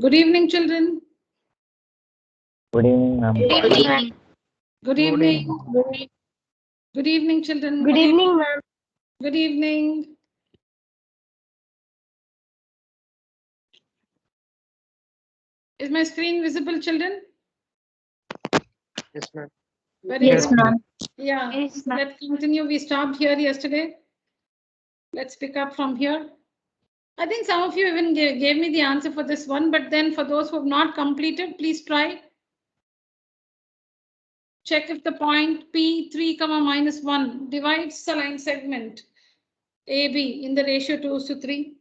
Good evening, children. Good evening, ma'am. Good evening. Good evening. Good evening, children. Good evening, ma'am. Good evening. Is my screen visible, children? Yes, ma'am. Very Yes, good. ma'am. Yeah. Yes, So ma'am. let's continue. We stopped here yesterday. Let's pick up from here. I think some of you even gave me the answer for this one, but then for those who have not completed, please try. Check if the point P3, minus 1 divides the line segment AB in the ratio 2:3.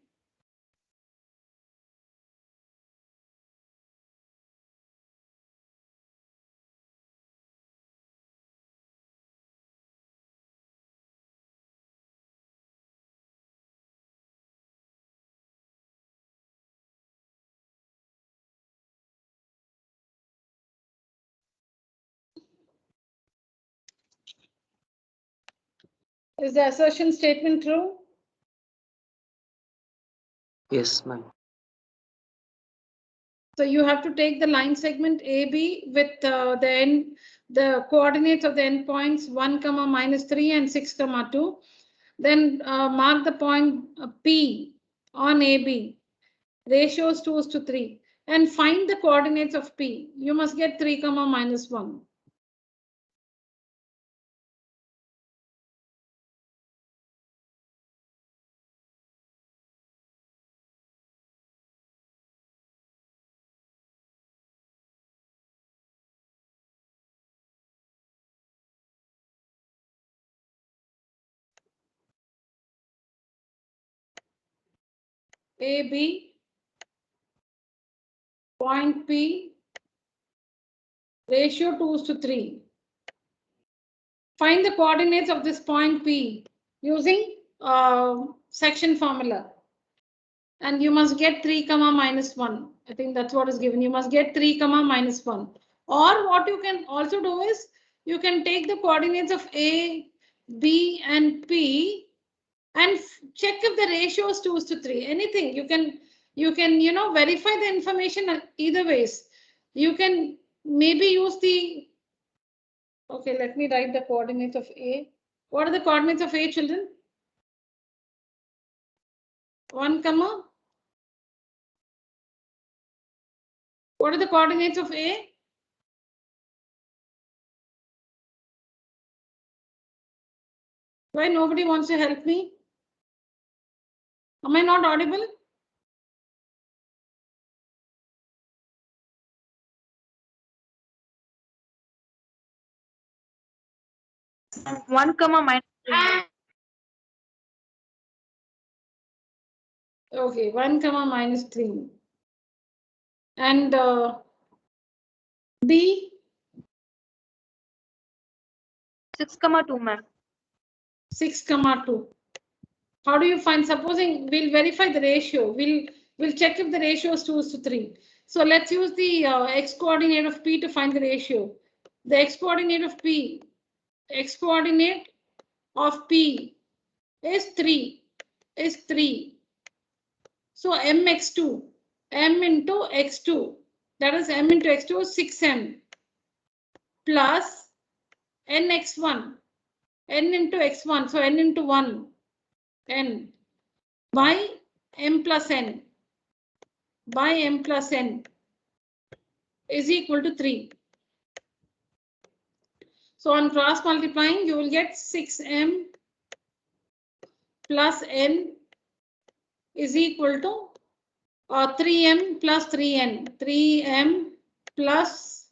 Is the assertion statement true? Yes, ma'am. So you have to take the line segment AB with the coordinates of the endpoints 1, minus 3 and 6, 2. Then mark the point P on AB, ratios 2:3, and find the coordinates of P. You must get 3, minus 1. AB, point P, ratio 2:3. Find the coordinates of this point P using section formula. And you must get 3, minus 1. I think that's what is given. You must get 3, minus 1. Or what you can also do is you can take the coordinates of A, B, and P and check if the ratio is 2:3. Anything you can verify the information either ways. You can maybe use the. Okay, let me write the coordinates of A. What are the coordinates of A, children? 1, what are the coordinates of A? Why nobody wants to help me? Am I not audible? One comma minus 3. Okay, 1, minus 3. And B? 6, 2, ma'am. 6, 2. How do you find? Supposing we'll verify the ratio. We'll check if the ratio is 2:3. So let's use the x coordinate of P to find the ratio. The x coordinate of P is 3. So mx2, m into x2, that is m into x2 is 6m plus nx1, n into x1, so n into 1, n by m plus n is equal to 3. So on cross multiplying, you will get 6m plus n is equal to 3m plus 3n, 3m plus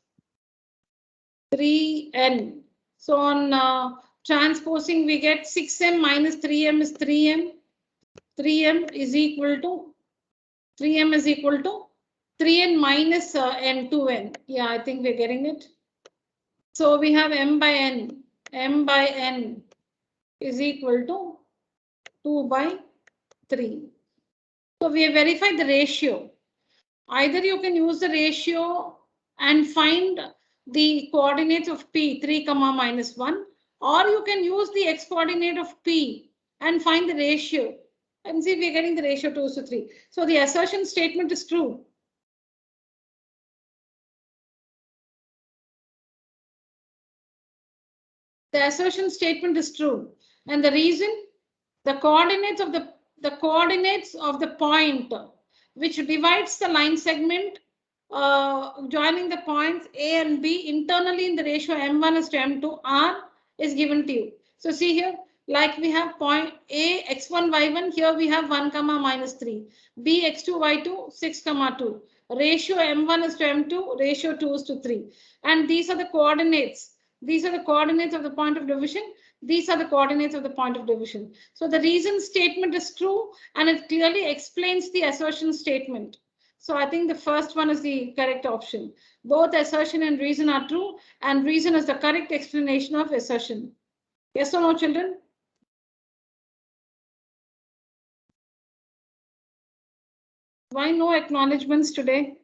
3n. So on transposing, we get 6m minus 3m is 3m. 3m is equal to 3n minus n 2n. Yeah, I think we're getting it. So we have m by n is equal to 2 by 3. So we have verified the ratio. Either you can use the ratio and find the coordinates of P 3, minus 1, or you can use the x coordinate of P and find the ratio and see if we're getting the ratio 2:3. So the assertion statement is true. the assertion statement is true. And the reason, the coordinates of the point which divides the line segment joining the points A and B internally in the ratio M1 is to M2 R is given to you. So see here, like we have point A x1 y1, here we have 1 comma minus 3, B x2 y2 6 comma 2. Ratio M1 is to M2, ratio 2 is to 3. And these are the coordinates. These are the coordinates of the point of division. These are the coordinates of the point of division. So the reason statement is true and it clearly explains the assertion statement. So I think the first one is the correct option. Both assertion and reason are true and reason is the correct explanation of assertion. Yes or no, children? Why no acknowledgements today?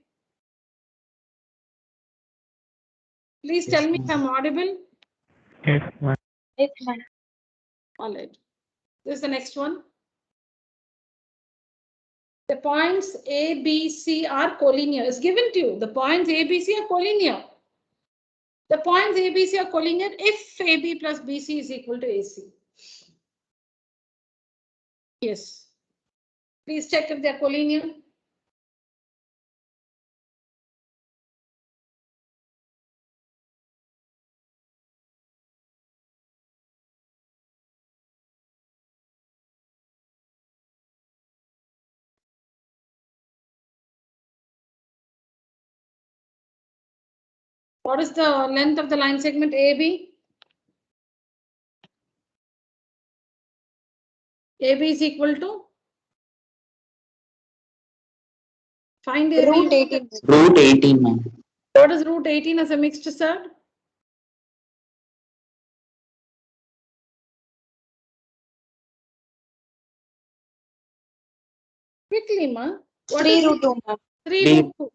Please Yes, tell me if I'm audible. Yes, ma'am. Yes, ma'am. All right. This is the next one. The points A, B, C are collinear. It's given to you. The points A, B, C are collinear. The points A, B, C are collinear if AB plus BC is equal to AC. Yes. Please check if they're collinear. What is the length of the line segment AB? AB is equal to? Find AB. Root 18. Root 18, ma'am. What is root 18 as a mixed surd? Quickly, ma. What 3 is root 2, ma'am. 3 Three. root 2?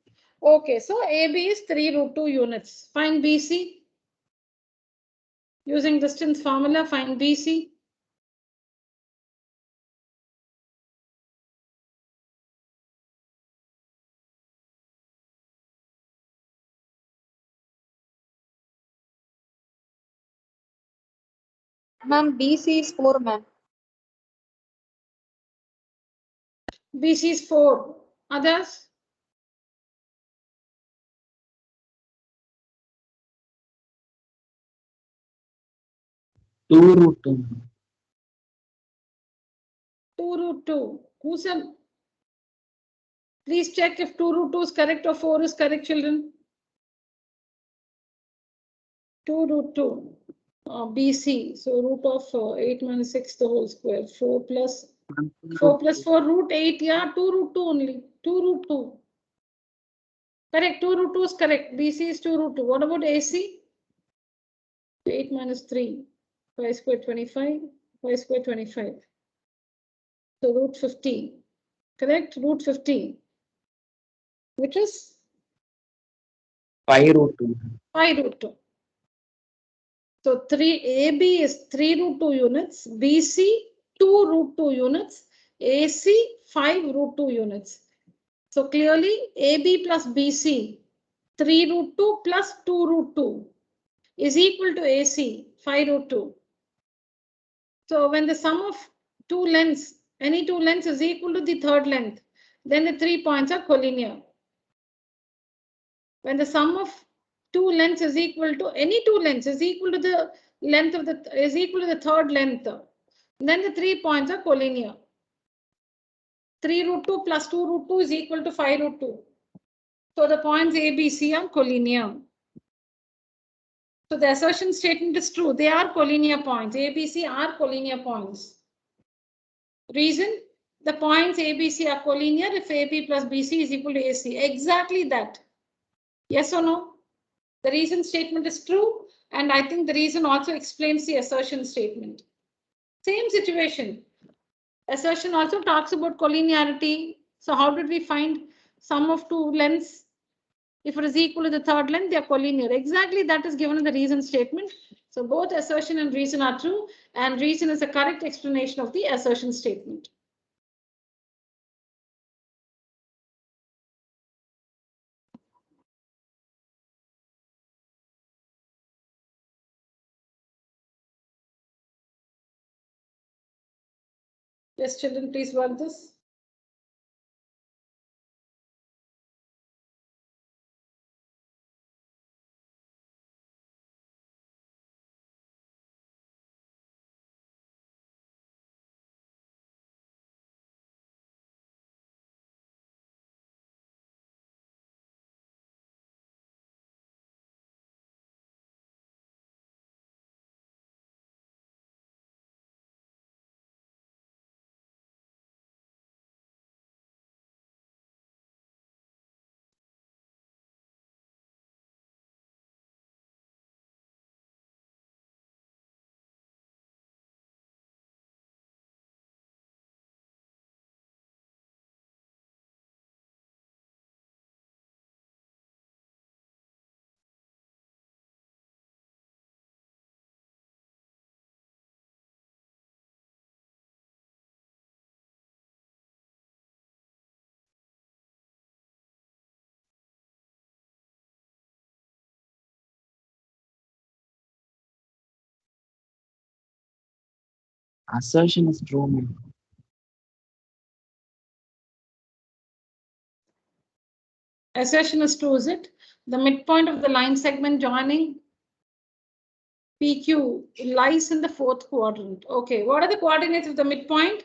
Okay, so AB is 3 root 2 units. Find BC. Using distance formula, find BC. Ma'am, BC is 4, ma'am. BC is 4. Others? Two root 2, ma'am. 2 root 2. Who said? Please check if 2 root 2 is correct or 4 is correct, children. 2 root 2. BC. So root of 8 minus 6 the whole square. 4 plus 4 root 8. Yeah, 2 root 2 only. 2 root 2. Correct. 2 root 2 is correct. BC is 2 root 2. What about AC? 8 minus 3. 5 square 25. 5 square 25. So root 50. Correct? Root 50. Which is 5 root 2. 5 root 2. So 3 AB is 3 root 2 units, BC 2 root 2 units, AC 5 root 2 units. So clearly AB plus BC 3 root 2 plus 2 root 2 is equal to AC 5 root 2. So when the sum of two lengths, any two lengths is equal to the third length, then the 3 points are collinear. When the sum of two lengths is equal to any two lengths is equal to the length of the third length, then the 3 points are collinear. 3 root 2 plus 2 root 2 is equal to 5 root 2. So the points A, B, C are collinear. So the assertion statement is true. They are collinear points. A, B, C are collinear points. Reason? The points A, B, C are collinear if AB plus BC is equal to AC. Exactly that. Yes or no? The reason statement is true, and I think the reason also explains the assertion statement. Same situation. Assertion also talks about collinearity. So how did we find sum of two lengths? If it is equal to the third length, they are collinear. Exactly that is given in the reason statement. So both assertion and reason are true, and reason is a correct explanation of the assertion statement. Yes, children, please work this. Assertion is true, ma'am. Assertion is true, is it? The midpoint of the line segment joining PQ lies in the fourth quadrant. Okay, what are the coordinates of the midpoint?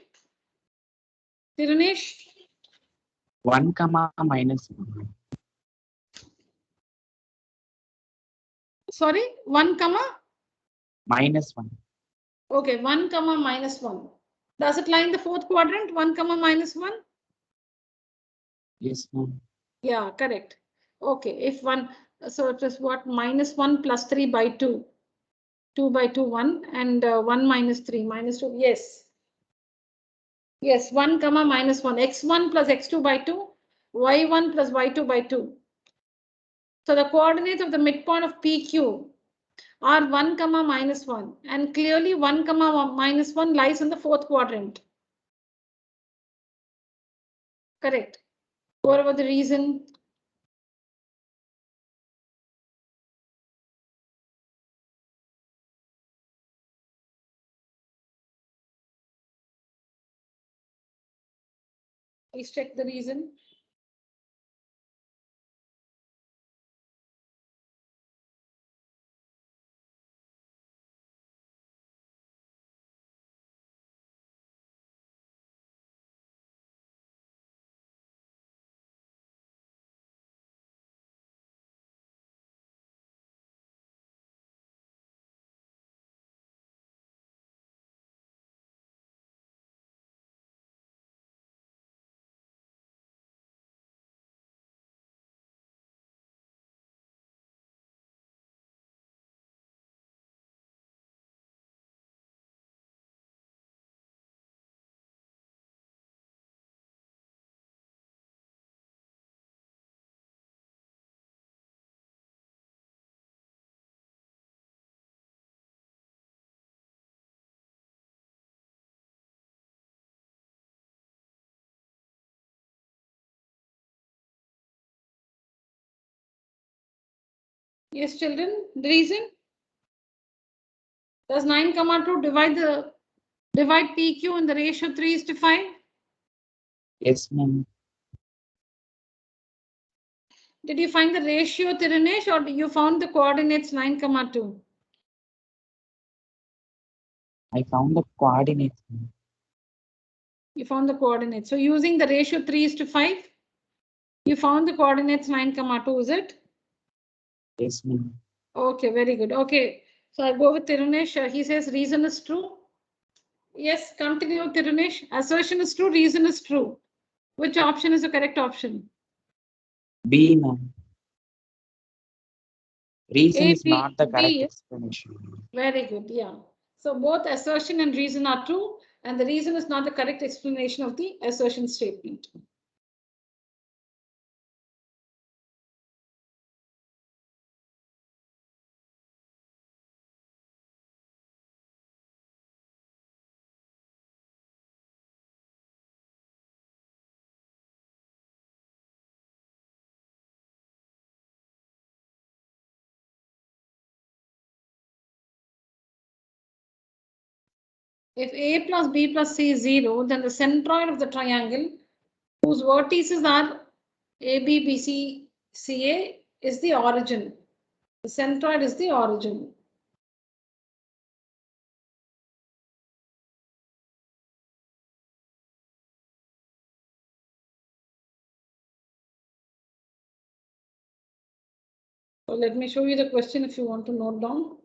Tirunesh? 1, comma, minus 1. Sorry, 1 comma? Minus 1. Okay, 1 comma minus 1. Does it lie in the fourth quadrant? 1 comma minus 1? Yes, ma'am. Yeah, correct. Okay, if 1, so it is what? Minus 1 plus 3 by 2. 2 by 2, 1, and 1 minus 3, minus 2. Yes. Yes, 1 comma minus 1. X1 plus x2 by 2. Y1 plus y2 by 2. So the coordinates of the midpoint of PQ are 1 comma minus 1. And clearly 1 comma minus 1 lies in the fourth quadrant. Correct. What about the reason? Please check the reason. Yes, children, the reason? Does 9 comma 2 divide PQ in the ratio 3:5? Yes, ma'am. Did you find the ratio, Tirunesh, or you found the coordinates 9 comma 2? I found the coordinates, ma'am. You found the coordinates. So using the ratio 3:5, you found the coordinates 9 comma 2, is it? Yes, ma'am. Okay, very good. Okay, so I go with Tirunesh. He says reason is true. Yes, continue, Tirunesh. Assertion is true, reason is true. Which option is the correct option? B, ma'am. Reason A, is B, not the correct B. explanation. Very good, yeah. So both assertion and reason are true, and the reason is not the correct explanation of the assertion statement. If A plus B plus C is 0, then the centroid of the triangle whose vertices are A, B, B, C, C, A is the origin. The centroid is the origin. So let me show you the question if you want to note down.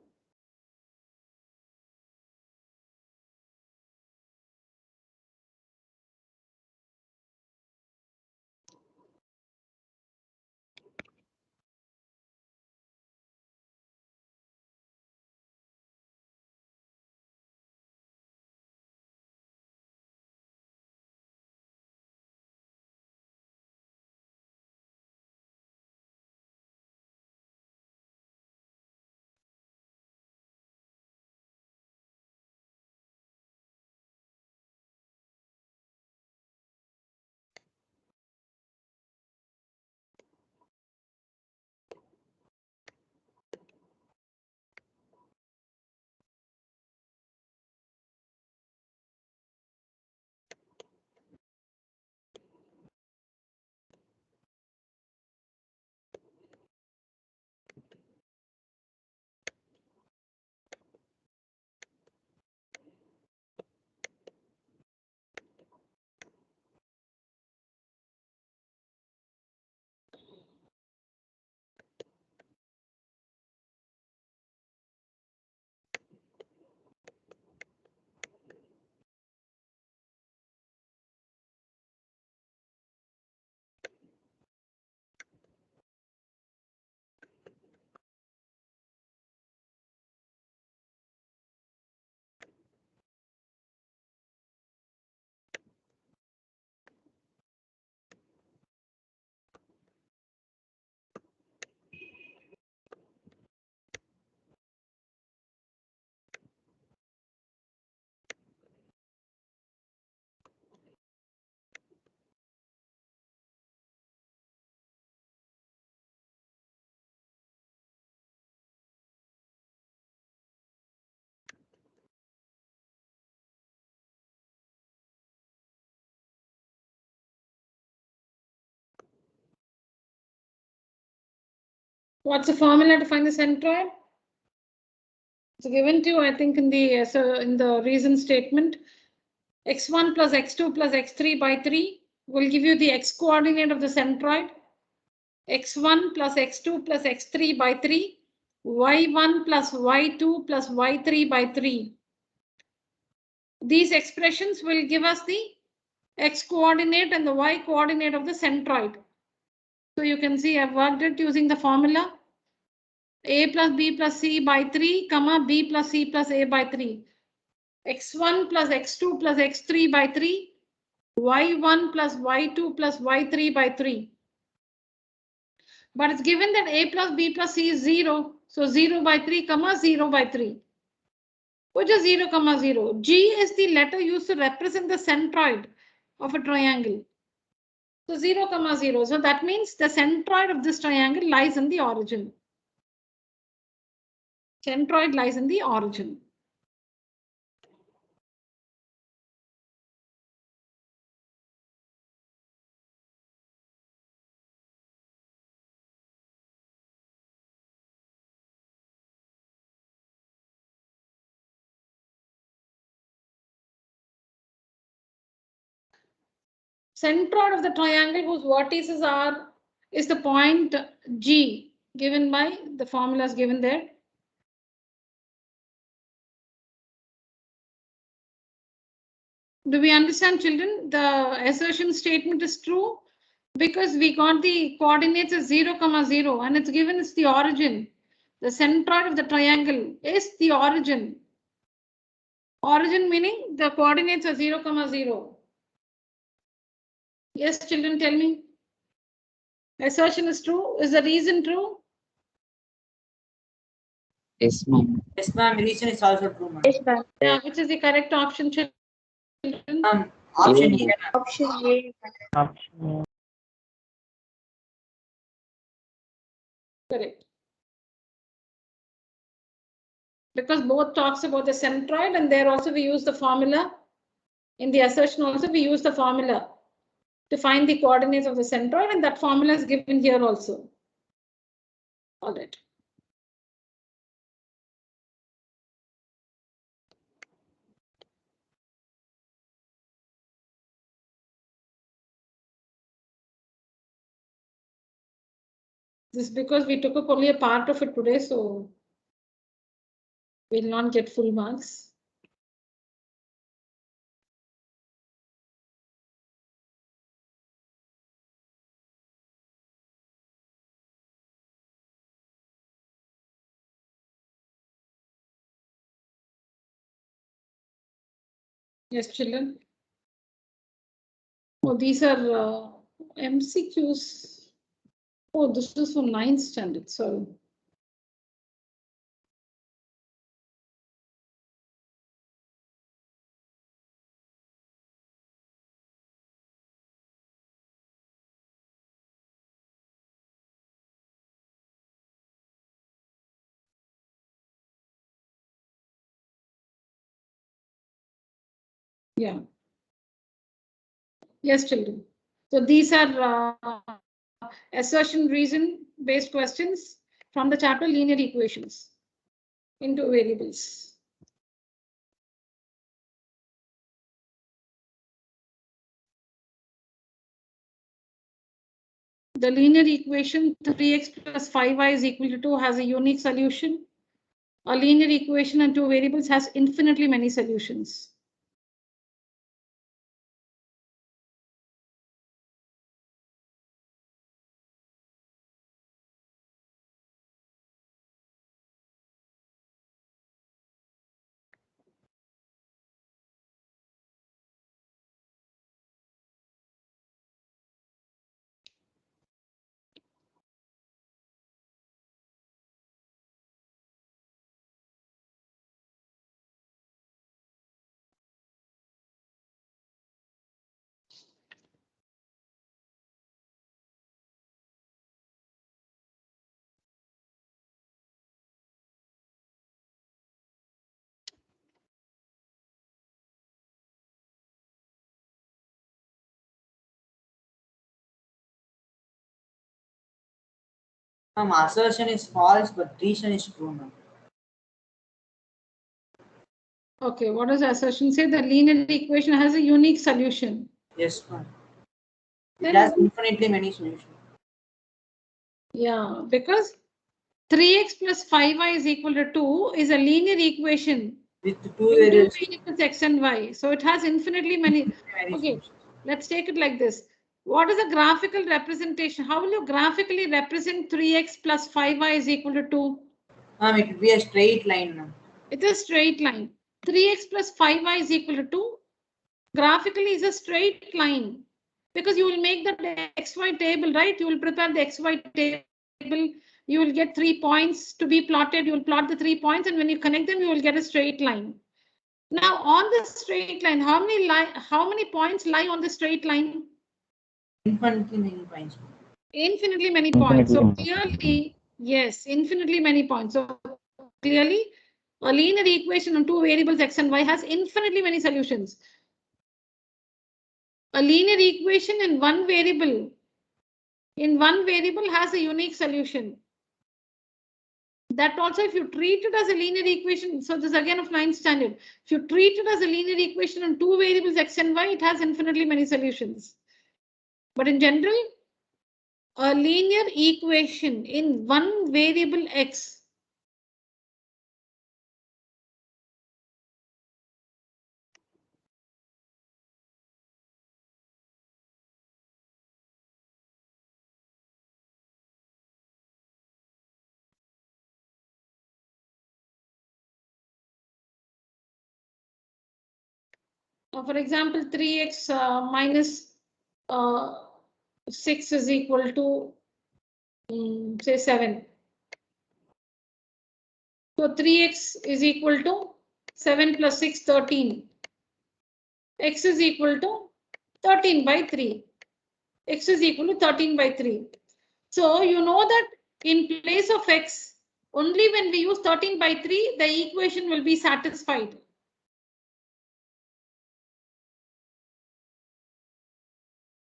What's the formula to find the centroid? It's given to you, I think, in the reason statement. X1 plus X2 plus X3 by 3 will give you the X coordinate of the centroid. X1 plus X2 plus X3 by 3. Y1 plus Y2 plus Y3 by 3. These expressions will give us the X coordinate and the Y coordinate of the centroid. So you can see I've worked it using the formula A plus B plus C by 3, comma B plus C plus A by 3. X1 plus X2 plus X3 by 3. Y1 plus Y2 plus Y3 by 3. But it's given that A plus B plus C is 0. So 0 by 3, comma 0 by 3. Which is 0, comma 0. G is the letter used to represent the centroid of a triangle. So 0, comma 0. So that means the centroid of this triangle lies in the origin. Centroid lies in the origin. Centroid of the triangle whose vertices is the point G given by the formulas given there. Do we understand, children? The assertion statement is true because we got the coordinates as 0, comma 0 and it's given as the origin. The centroid of the triangle is the origin. Origin meaning the coordinates are 0, comma 0. Yes, children, tell me. Assertion is true. Is the reason true? Yes, ma'am. Yes, ma'am. Reason is also true, ma'am. Yes, ma'am. Yeah, which is the correct option, children? Option Yeah. A, ma'am. Option A. Correct. because both talks about the centroid, and there also we use the formula. In the assertion also we use the formula to find the coordinates of the centroid, and that formula is given here also. All right. This is because we took up only a part of it today, so we'll not get full marks. Yes, children. Oh, these are MCQs. Oh, this is for 9th standard. Sorry. Yeah. Yes, children. So these are assertion reason based questions from the chapter linear equations into variables. The linear equation 3x plus 5y is equal to 2 has a unique solution. A linear equation and two variables has infinitely many solutions. Assertion is false, but reason is true, ma'am. Okay, what does the assertion say? The linear equation has a unique solution. Yes, ma'am. It Then- has infinitely many solutions. Yeah, because 3x plus 5y is equal to 2 is a linear equation With two with two variables, variables x and y. So it has infinitely many. many Okay, solutions. let's take it like this. What is the graphical representation? How will you graphically represent 3x plus 5y is equal to 2? Ma'am, it would be a straight line, ma'am. It's a straight line. 3x plus 5y is equal to 2. Graphically is a straight line because you will make the xy table, right? You will prepare the xy table. You will get 3 points to be plotted. You will plot the 3 points, and when you connect them, you will get a straight line. Now, on the straight line, how many points lie on the straight line? Infinitely many points. Infinitely many points. So clearly, yes, infinitely many points. So clearly, a linear equation on two variables x and y has infinitely many solutions. A linear equation in one variable has a unique solution. That also, if you treat it as a linear equation, so this again of 9th standard, if you treat it as a linear equation on two variables x and y, it has infinitely many solutions. But in general, a linear equation in one variable x for example, 3x minus 6 is equal to, say, 7. So 3x is equal to 7 plus 6, 13. X is equal to 13 by 3. X is equal to 13 by 3. So you know that in place of x, Only when we use 13 by 3, the equation will be satisfied.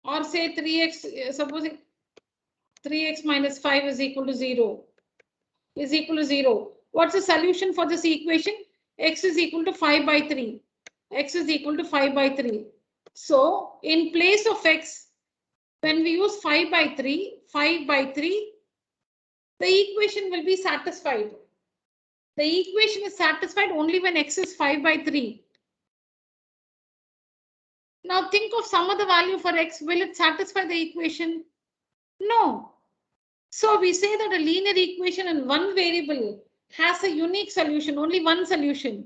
Or say 3x, supposing 3x minus 5 is equal to 0. Is equal to 0. What's the solution for this equation? X is equal to 5 by 3. X is equal to 5 by 3. So in place of x, when we use 5 by 3, the equation will be satisfied. The equation is satisfied only when x is 5 by 3. Now think of some other value for x. Will it satisfy the equation? No. So we say that a linear equation in one variable has a unique solution, only one solution.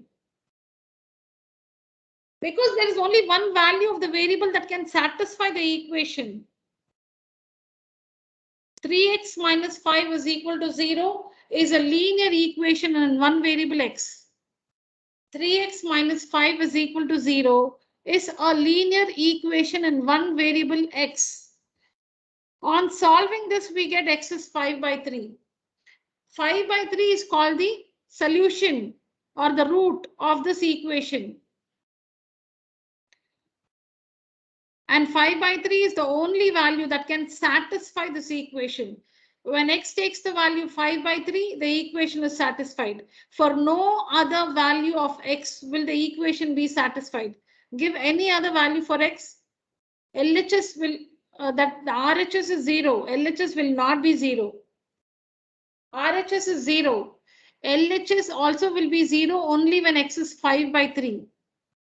Because there is only one value of the variable that can satisfy the equation. 3x minus 5 is equal to 0 is a linear equation in one variable x. 3x minus 5 is equal to 0 is a linear equation in one variable x. On solving this, we get x is 5 by 3. 5 by 3 is called the solution or the root of this equation. And 5 by 3 is the only value that can satisfy this equation. When x takes the value 5 by 3, the equation is satisfied. For no other value of x will the equation be satisfied. Give any other value for x. LHS will, that the RHS is 0. LHS will not be 0. RHS is 0. LHS also will be 0 only when x is 5 by 3.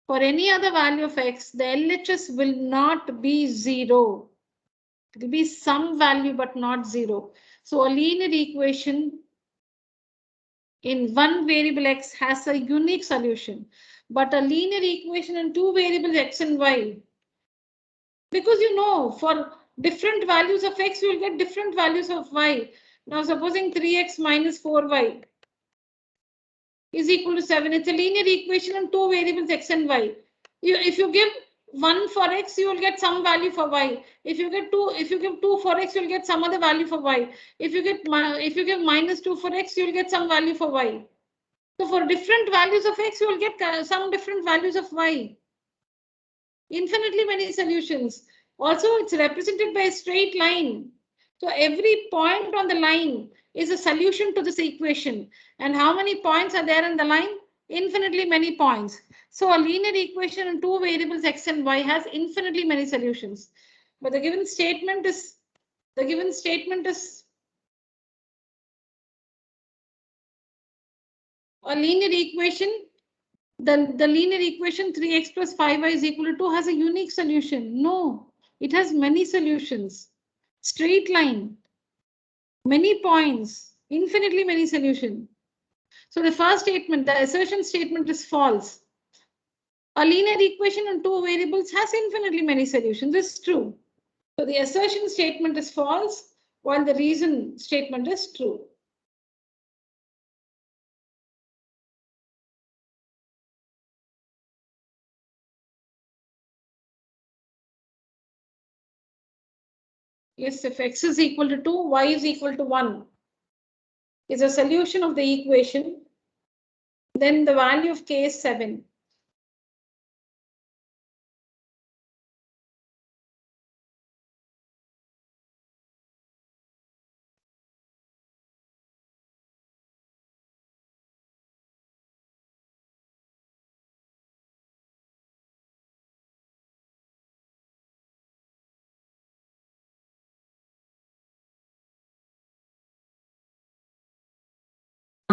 For any other value of x, the LHS will not be 0. It will be some value but not 0. So a linear equation in one variable x has a unique solution, but a linear equation in two variables x and y, because you know for different values of x, you will get different values of y. Now supposing 3x minus 4y is equal to 7. It's a linear equation in two variables x and y. If you give 1 for x, you will get some value for y. If you give 2 for x, you'll get some other value for y. If you give minus 2 for x, you'll get some value for y. So for different values of x, you will get some different values of y. Infinitely many solutions. Also, it's represented by a straight line. So every point on the line is a solution to this equation. And how many points are there in the line? Infinitely many points. So a linear equation in two variables x and y has infinitely many solutions. But the given statement is a linear equation. The linear equation 3x plus 5y is equal to 2 has a unique solution. No, it has many solutions. Straight line, many points, infinitely many solutions. So the first statement, the assertion statement is false. A linear equation in two variables has infinitely many solutions. This is true. So the assertion statement is false, while the reason statement is true. Yes, if x is equal to 2, y is equal to 1 is a solution of the equation, then the value of k is 7.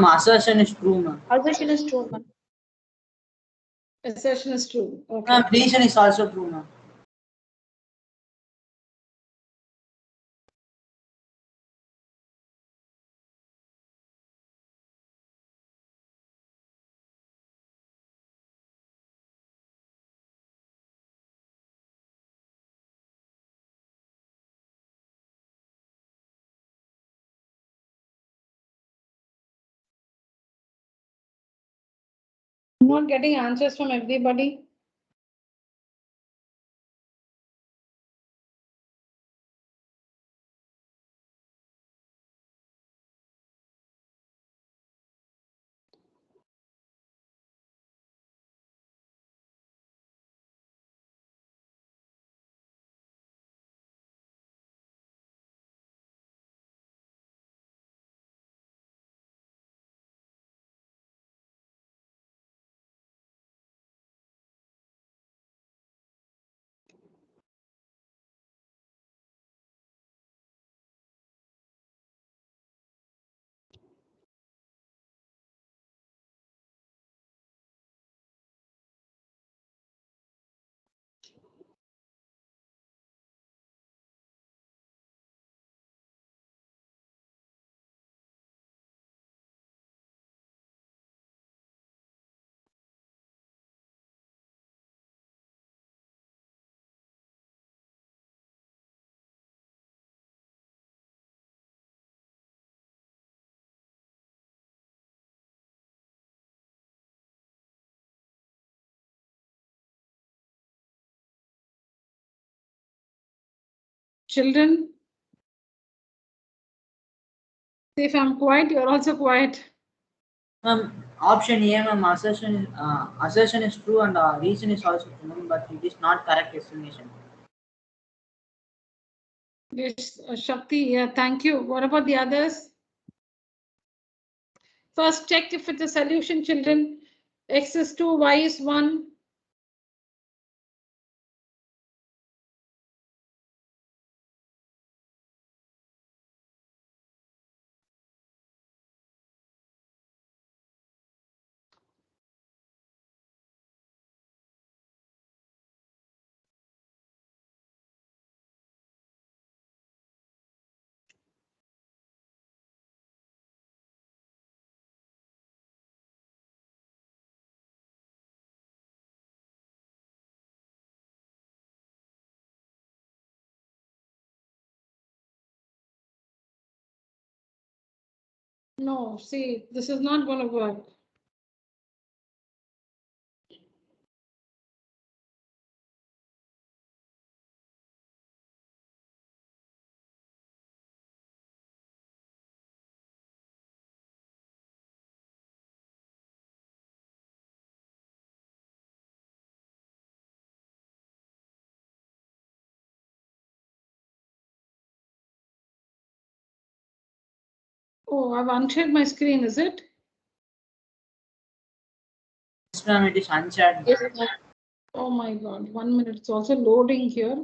Assertion is true, ma'am. Assertion is true, ma'am. Assertion is true. Okay. Ma'am, reason is also true, ma'am. I'm not getting answers from everybody. Children, see if I'm quiet, you're also quiet. Option A, ma'am, assertion is true and reason is also true, ma'am, but it is not correct explanation. Yes, Shakti, yeah, thank you. What about the others? First, check if it's a solution, children. X is 2, Y is 1. No, see, this is not going to work. Oh, I've unshared my screen, is it? Yes, ma'am, it is unshared. Yes, ma'am. Oh my God, 1 minute. It's also loading here.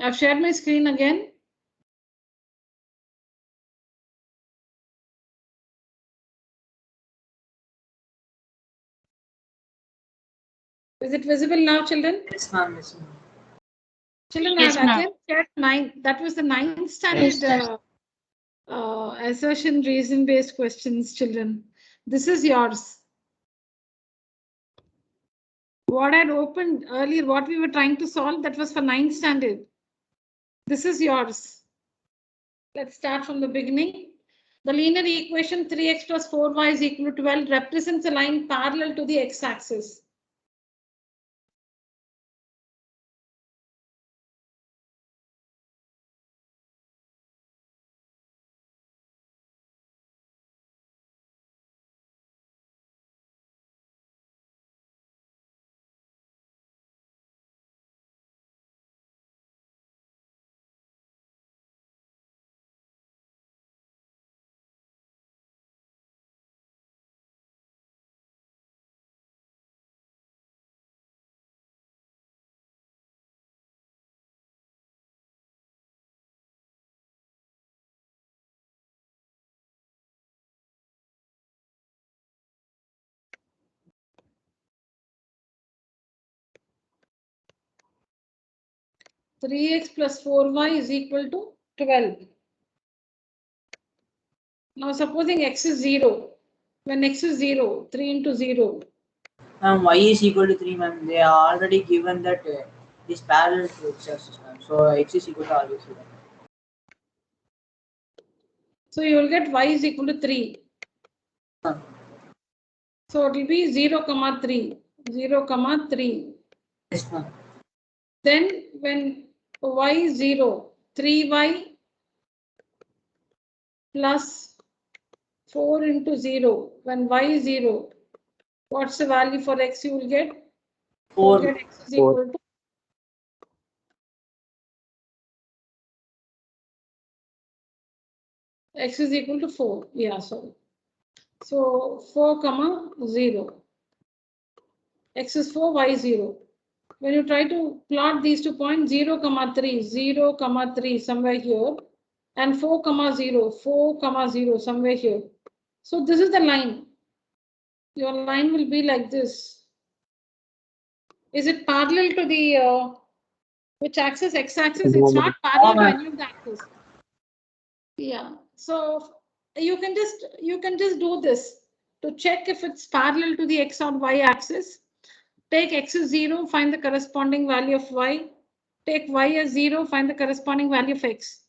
I've shared my screen again. Is it visible now, children? Yes, ma'am. Yes, ma'am. Children, Yes, I've ma'am. again shared 9. That was the 9th standard Yes, assertion reason-based questions, children. This is yours. What I'd opened earlier, what we were trying to solve, that was for 9th standard. This is yours. Let's start from the beginning. The linear equation 3x plus 4y is equal to 12 represents a line parallel to the x-axis. Three x plus 4y is equal to 12. Now supposing x is 0. When x is 0, 3 into 0. Ma'am, y is equal to 3, ma'am. They are already given that It is parallel to x-axis, ma'am. So x is equal to always 0. So you will get y is equal to 3. So it will be 0, 3. 0, 3. Yes, ma'am. Then when y is 0, 3y plus 4 into 0. When y is 0, what's the value for x you will get? 4. You will get x is equal to x is equal to 4. Yeah, sorry. So 4, 0. X is 4, y is 0. When you try to plot these 2 points, 0, 3, 0, 3, somewhere here, and 4, 0, 4, 0, somewhere here. So this is the line. Your line will be like this. Is it parallel to the which axis? X-axis? It's not parallel to any of the axes. Yeah. So you can just do this to check if it's parallel to the x or y axis. Take x as 0, find the corresponding value of y. Take y as 0, find the corresponding value of x.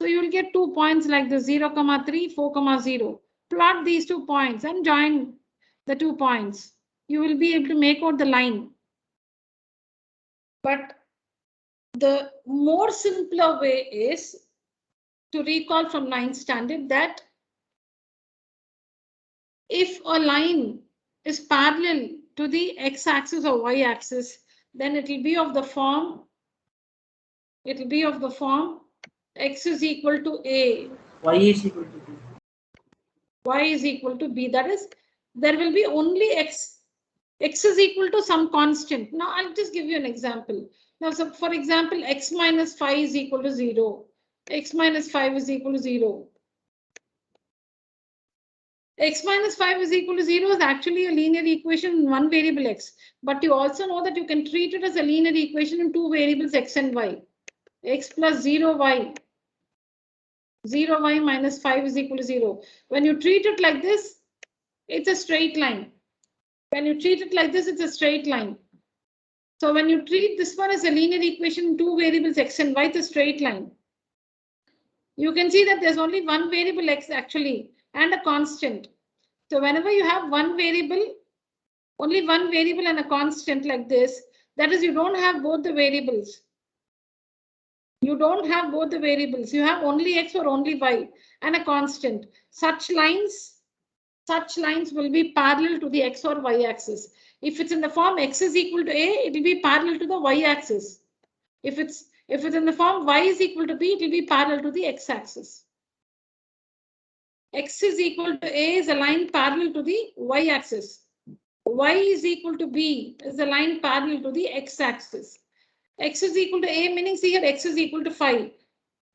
So you will get 2 points like this, 0, 3, 4, 0. Plot these 2 points and join the 2 points. You will be able to make out the line. But the more simpler way is to recall from 9th standard that if a line is parallel to the x-axis or y-axis, then it will be of the form x is equal to a, Y is equal to b. y is equal to b. That is, there will be only x. X is equal to some constant. Now I'll just give you an example. Now, so for example, x minus 5 is equal to 0. X minus 5 is equal to 0. X minus 5 is equal to 0 is actually a linear equation in one variable x. But you also know that you can treat it as a linear equation in two variables x and y. X plus 0y. 0y minus 5 is equal to 0. When you treat it like this, it's a straight line. When you treat it like this, it's a straight line. So when you treat this one as a linear equation in two variables x and y, it's a straight line. You can see that there's only one variable x actually and a constant. So whenever you have one variable, only one variable and a constant like this, that is, you don't have both the variables. You don't have both the variables. You have only x or only y and a constant. Such lines will be parallel to the x or y axis. If it's in the form x is equal to a, it will be parallel to the y axis. If it's in the form y is equal to b, it will be parallel to the x axis. X is equal to a is a line parallel to the y axis. Y is equal to b is a line parallel to the x axis. X is equal to a, meaning see here x is equal to 5.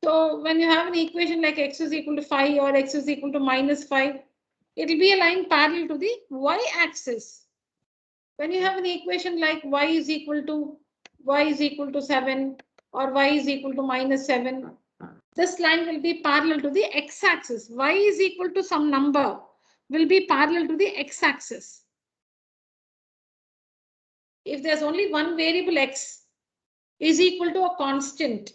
So when you have an equation like x is equal to 5 or x is equal to minus 5, it will be a line parallel to the y axis. When you have an equation like y is equal to 7 or y is equal to minus 7, this line will be parallel to the x axis. Y is equal to some number will be parallel to the x axis. If there's only one variable x is equal to a constant,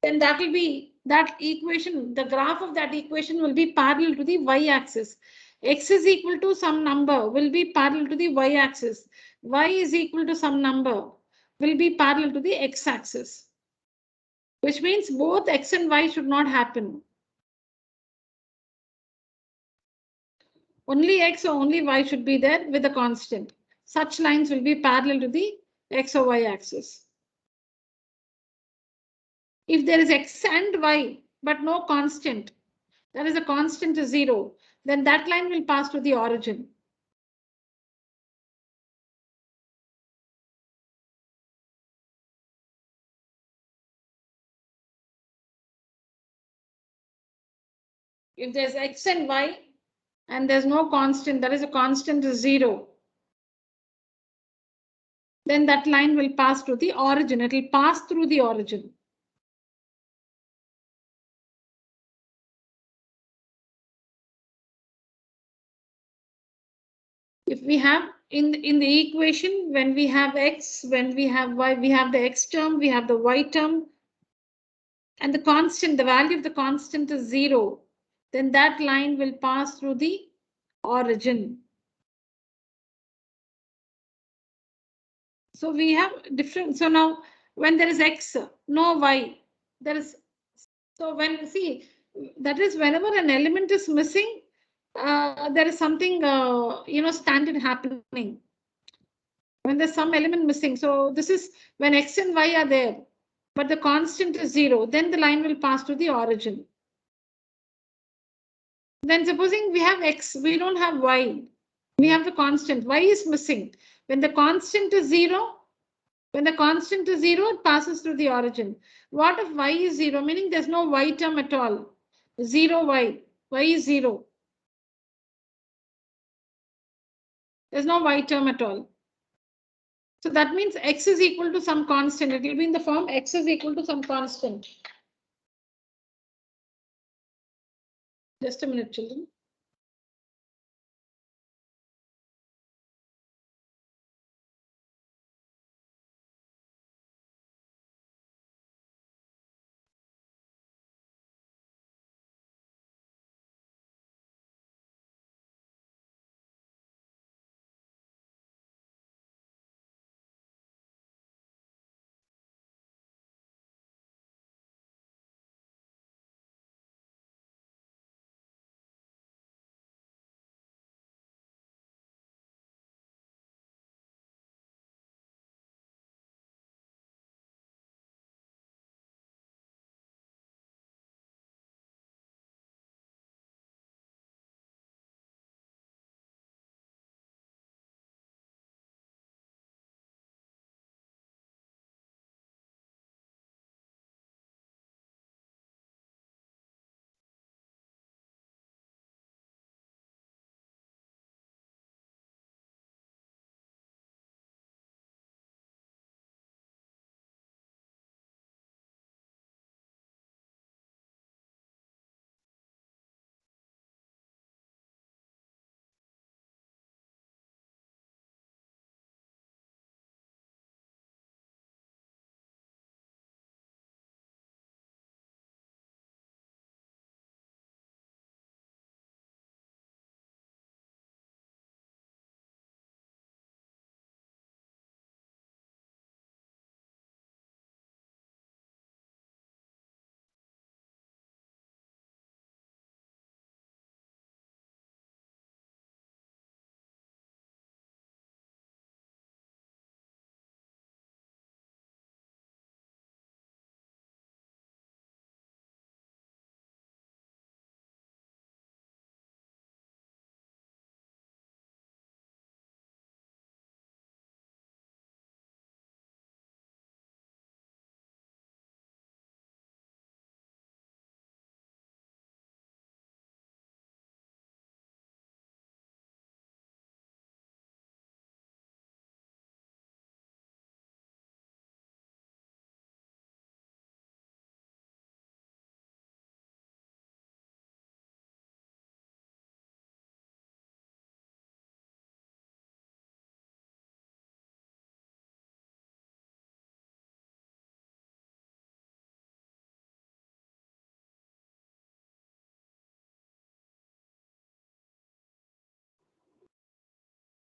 then that will be that equation, the graph of that equation will be parallel to the y axis. X is equal to some number will be parallel to the y axis. Y is equal to some number will be parallel to the x axis, which means both x and y should not happen. Only x or only y should be there with a constant. Such lines will be parallel to the x or y axis. If there is x and y, but no constant, that is a constant is 0, then that line will pass to the origin. If there's x and y and there's no constant, that is a constant is 0, then that line will pass to the origin. It will pass through the origin. If we have in the equation, when we have x, when we have y, we have the x term, we have the y term, and the constant, the value of the constant is 0, then that line will pass through the origin. So we have different. So now when there is x, no y, there is. So when, see, that is whenever an element is missing, there is something, standard happening. When there's some element missing. So this is when x and y are there, but the constant is 0, then the line will pass to the origin. Then supposing we have x, we don't have y, we have the constant, y is missing. When the constant is 0, it passes through the origin. What if y is 0, meaning there's no y term at all? 0 y is 0. There's no y term at all. So that means x is equal to some constant. It will be in the form x is equal to some constant. Just a minute, children.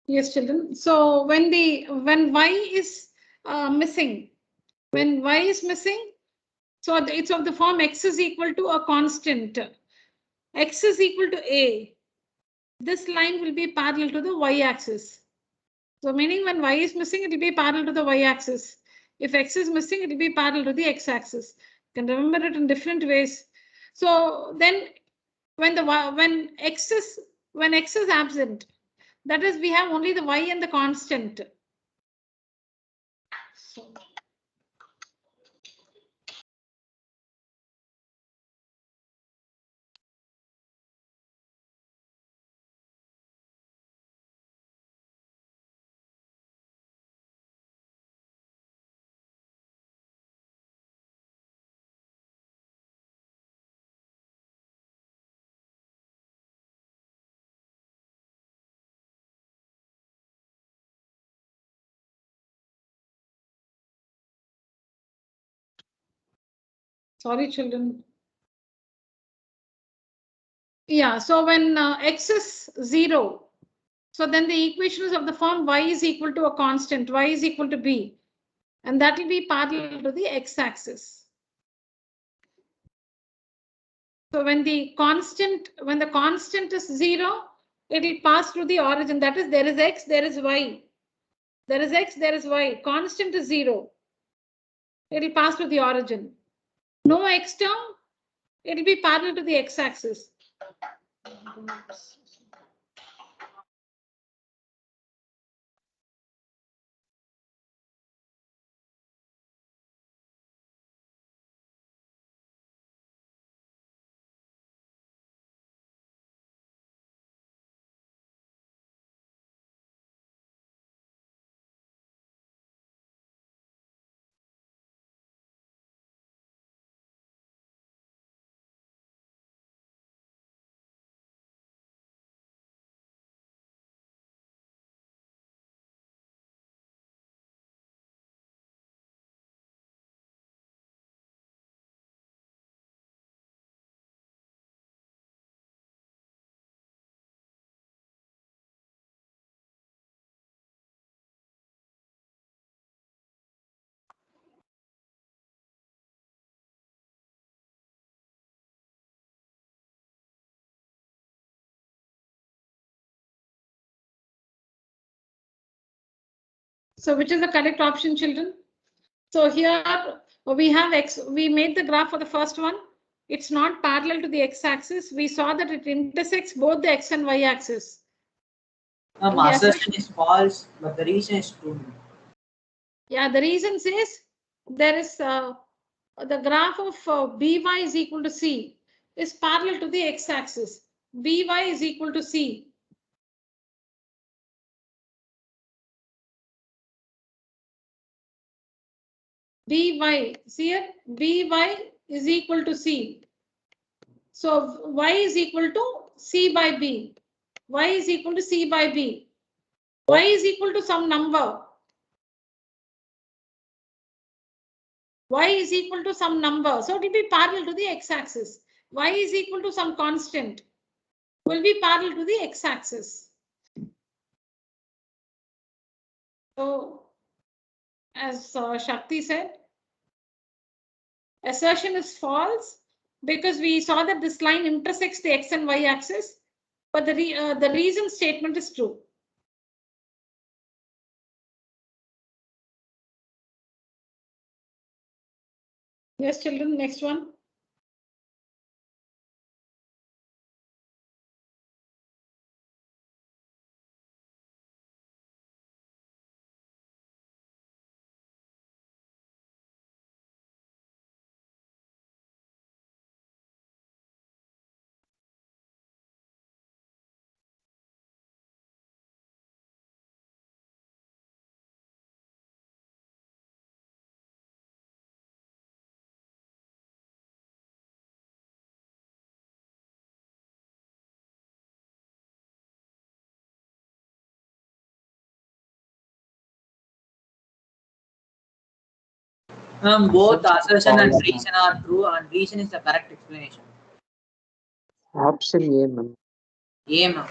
Yes, children. So when y is missing, so it's of the form x is equal to a constant. X is equal to a. This line will be parallel to the y-axis. So meaning when y is missing, it will be parallel to the y-axis. If x is missing, it will be parallel to the x-axis. You can remember it in different ways. So then when x is absent, that is, we have only the y and the constant. So Sorry, children. Yeah, so when x is 0, so then the equation is of the form y is equal to a constant, y is equal to b, and that will be parallel to the x-axis. So when the constant is 0, it will pass through the origin. That is, there is x, there is y. There is x, there is y. Constant is 0. It will pass through the origin. No x term, it will be parallel to the x-axis. So which is the correct option, children? So here we have x, we made the graph for the first one. It's not parallel to the x-axis. We saw that it intersects both the x and y-axis. Yes, Assertion is false, but the reason is true. Yeah, the reason says there is the graph of by is equal to c is parallel to the x-axis. By is equal to c. By, see here, by is equal to c. So y is equal to c by b. Y is equal to c by b. Y is equal to some number. Y is equal to some number. So it will be parallel to the x-axis. Y is equal to some constant. Will be parallel to the x-axis. So as Shakti said, assertion is false because we saw that this line intersects the x and y axis, but the reason statement is true. Yes, children, next one. Both assertion and false, reason are true, and reason is the correct explanation. Option A, ma'am. A, ma'am.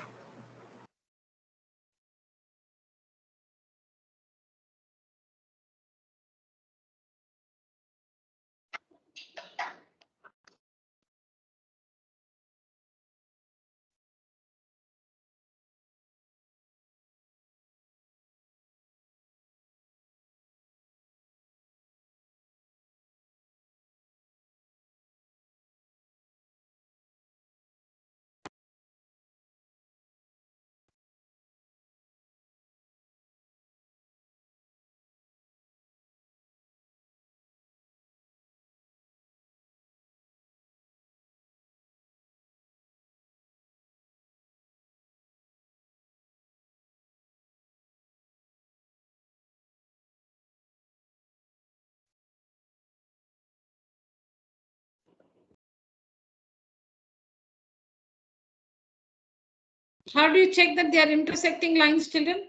How do you check that they are intersecting lines, children?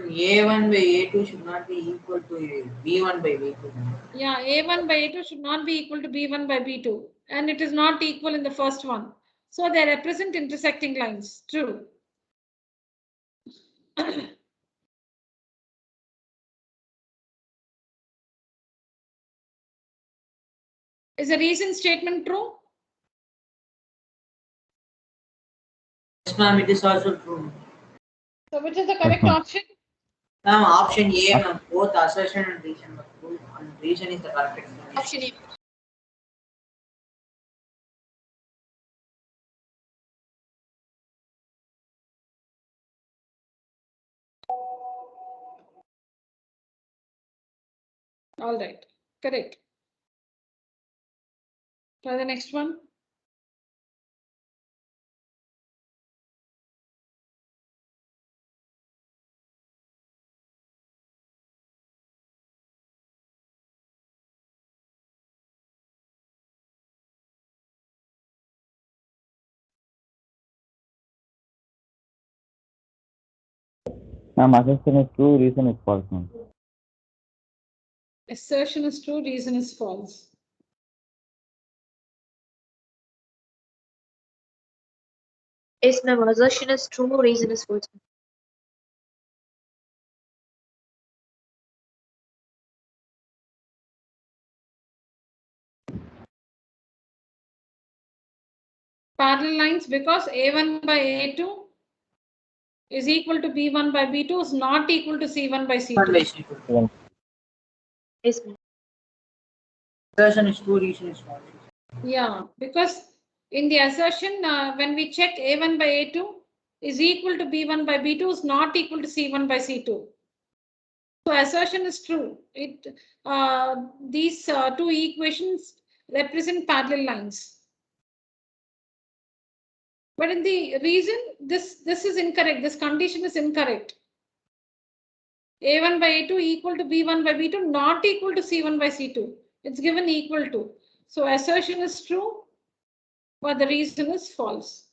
A1 by A2 should not be equal to B1 by B2. Yeah, A1 by A2 should not be equal to B1 by B2. And it is not equal in the first one. So they represent intersecting lines. True. Is the reason statement true? Yes, ma'am, it is also true. So which is the correct ma'am. option? Ma'am, option A, ma'am, both assertion and reason are true, and reason is the correct explanation. Option A. All right, correct. Try the next one. Ma'am, assertion is true, reason is false, ma'am. Assertion is true, reason is false. Yes, ma'am. Assertion is true, reason is false. Parallel lines, because A1 by A2 is equal to B1 by B2 is not equal to C1 by One by C2. C2. Yes, ma'am. Assertion is true, reason is false. Yeah, because in the assertion, when we check A1 by A2 is equal to B1 by B2 is not equal to C1 by C2. So assertion is true. These two equations represent parallel lines. But in the reason, this is incorrect. This condition is incorrect. A1 by A2 equal to B1 by B2, not equal to C1 by C2. It's given equal to. So assertion is true, but the reason is false.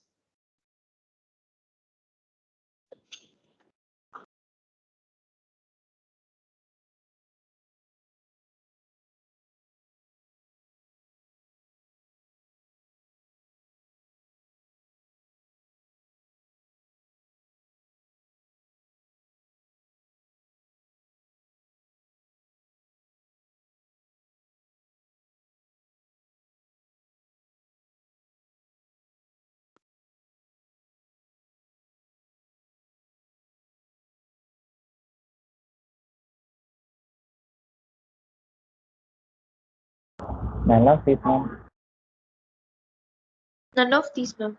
None of these, ma'am. None of these, ma'am.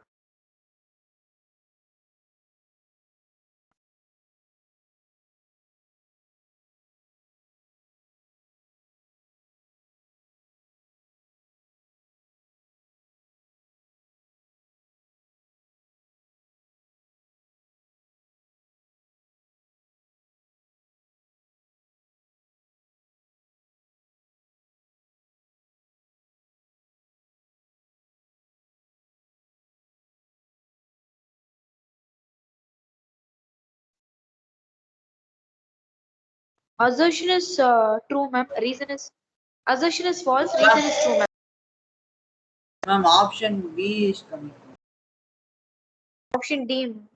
Assertion is true, ma'am. Assertion is false, reason is true, ma'am. Ma'am, option B is coming. Option D, ma'am.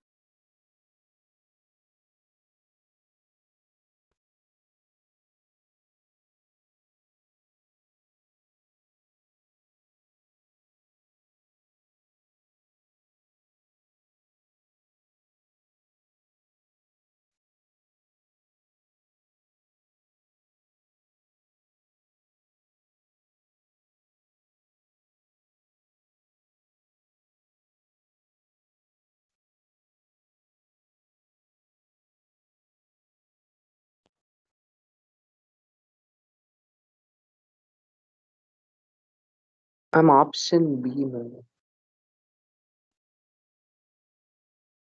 I'm option B, ma'am.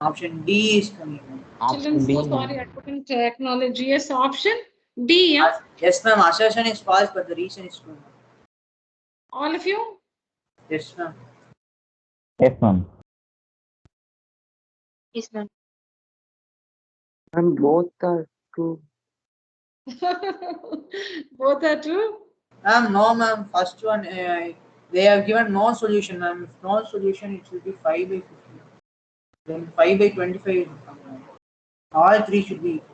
Option D is coming. Children, Option D, so sorry, I couldn't acknowledge. Yes, option D. Yeah? Yes, ma'am, assertion is false, but the reason is true. All of you? Yes, ma'am. yes, ma'am. Yes, ma'am. And both are true. Both are true. No, ma'am. First one, they have given no solution, ma'am. If no solution, it will be 5 by 50. Then 5 by 25 will come, ma'am. All three should be equal.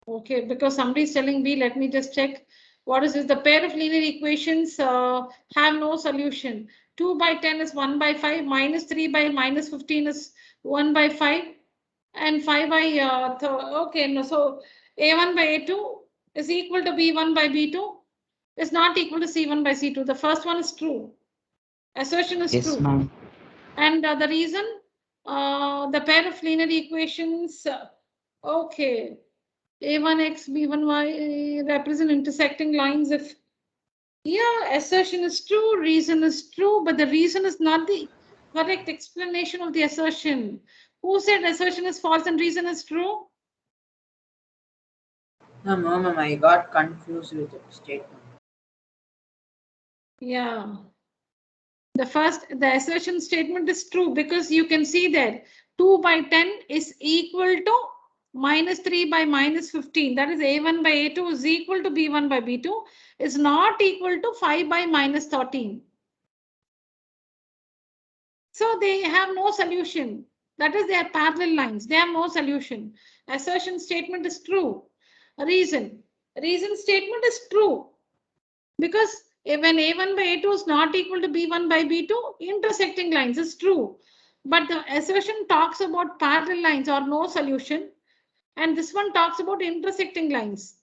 Okay, because somebody is telling B, let me just check. What is this? The pair of linear equations have no solution. 2 by 10 is 1 by 5, minus 3 by minus 15 is 1 by 5, and 5 by, okay, no, so A1 by A2 is equal to B1 by B2 is not equal to C1 by C2. The first one is true. Assertion is Yes, true. ma'am. And the reason, the pair of linear equations, okay. A1x, B1y represent intersecting lines. If, yeah, assertion is true, reason is true, but the reason is not the correct explanation of the assertion. Who said assertion is false and reason is true? No, ma'am. I got confused with the statement. Yeah. The assertion statement is true because you can see that 2 by 10 is equal to minus 3 by minus 15. That is A1 by A2 is equal to B1 by B2 is not equal to 5 by minus 13. So they have no solution. That is, they are parallel lines. They have no solution. Assertion statement is true. Reason statement is true because when A1 by A2 is not equal to B1 by B2, intersecting lines is true. But the assertion talks about parallel lines or no solution. And this one talks about intersecting lines.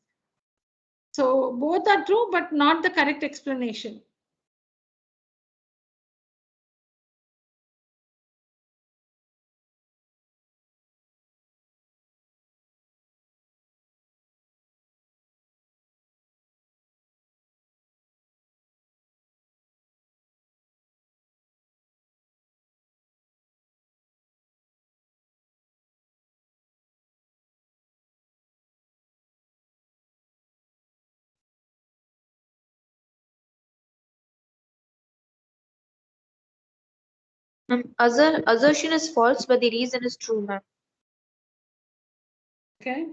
So both are true, but not the correct explanation. Assertion is false, but the reason is true, ma'am. Okay.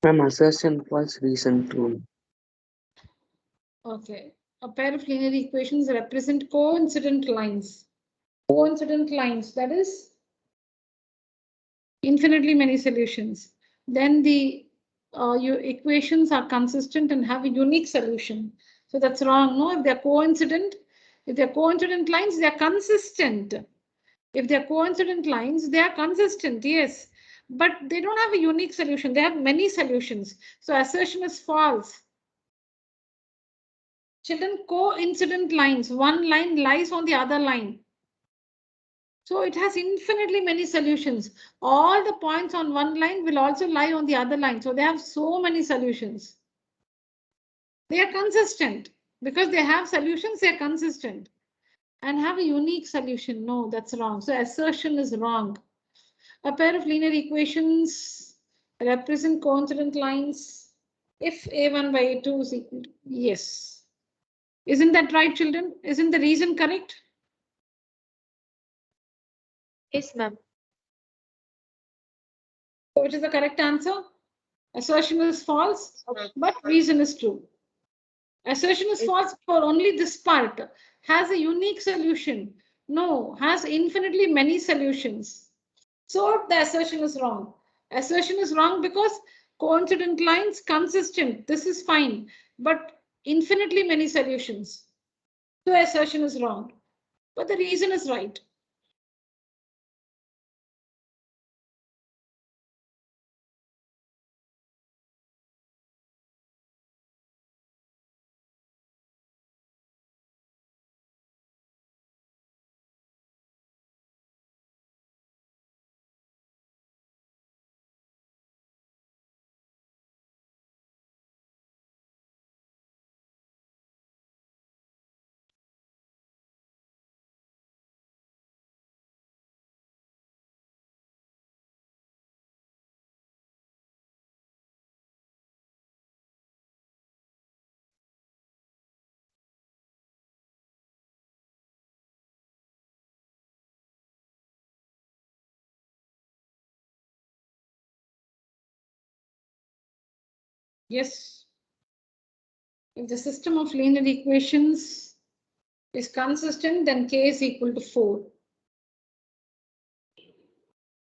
Ma'am, assertion false, reason true. Okay. A pair of linear equations represent coincident lines. Coincident lines, that is infinitely many solutions. Then the your equations are consistent and have a unique solution. So that's wrong. No, if they're coincident lines, they're consistent. If they're coincident lines, they are consistent, yes. But they don't have a unique solution. They have many solutions. So assertion is false. Children, coincident lines, one line lies on the other line. So it has infinitely many solutions. All the points on one line will also lie on the other line. So they have so many solutions. They are consistent because they have solutions, they are consistent and have a unique solution. No, that's wrong. So assertion is wrong. A pair of linear equations represent coincident lines if A1 by A2 is equal to, yes. Isn't that right, children? Isn't the reason correct? Yes, ma'am. So which is the correct answer? Assertion is false, but reason is true. Assertion is false for only this part. Has a unique solution. No, has infinitely many solutions. So the assertion is wrong. Assertion is wrong because coincident lines consistent. This is fine, but infinitely many solutions. So assertion is wrong, but the reason is right. Yes. If the system of linear equations is consistent, then K is equal to 4.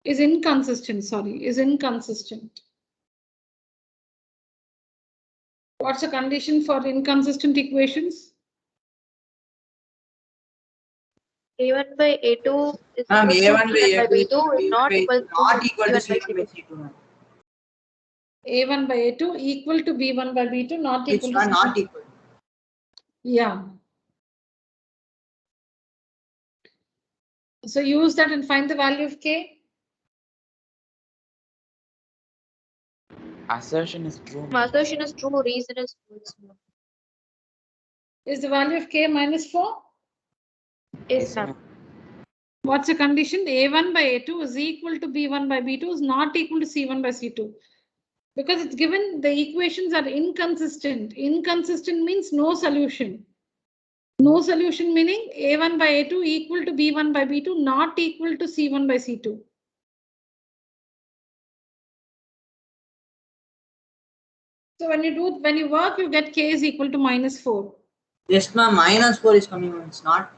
Is inconsistent, sorry, is inconsistent. What's the condition for inconsistent equations? A1 by A2 is Ma'am, equal to A1 by B1 by A2 B2 is not equal to not equal to B1 by C1 by C2. C2, ma'am. A1 by A2 equal to B1 by B2, not It's equal to not C2. equal. Yeah. So use that and find the value of K. Assertion is true. Assertion is true, reason is false. Is the value of K minus 4? Yes, ma'am. What's the condition? A1 by A2 is equal to B1 by B2 is not equal to C1 by C2. Because it's given the equations are inconsistent. Inconsistent means no solution. No solution meaning A1 by A2 equal to B1 by B2 not equal to C1 by C2. So when you work, you get K is equal to minus 4. Yes, ma'am, minus 4 is coming, ma'am. It's not.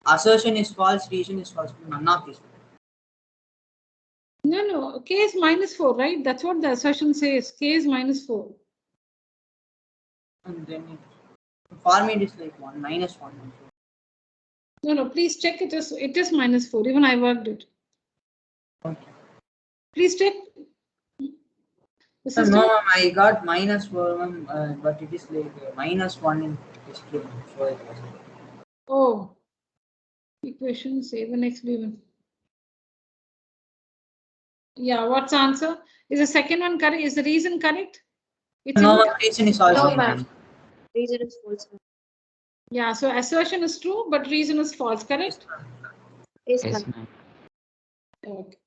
Assertion is false, reason is false. None of this. No, K is minus 4, right? That's what the assertion says. K is minus 4. And then for me it is like 1 minus 1. No, please check it is minus 4. Even I worked it. Okay. Please check. The No, system. ma'am, I got minus 4, ma'am, but it is like minus 1 in history. So it was. Oh, equations A1x B1. Yeah, what's the answer? Is the second one correct? Is the reason correct? It's No, in, ma'am, reason is also. No, ma'am. Reason is false. Ma'am. yeah, so assertion is true, but reason is false, correct? Yes, Yes, ma'am. ma'am. Okay.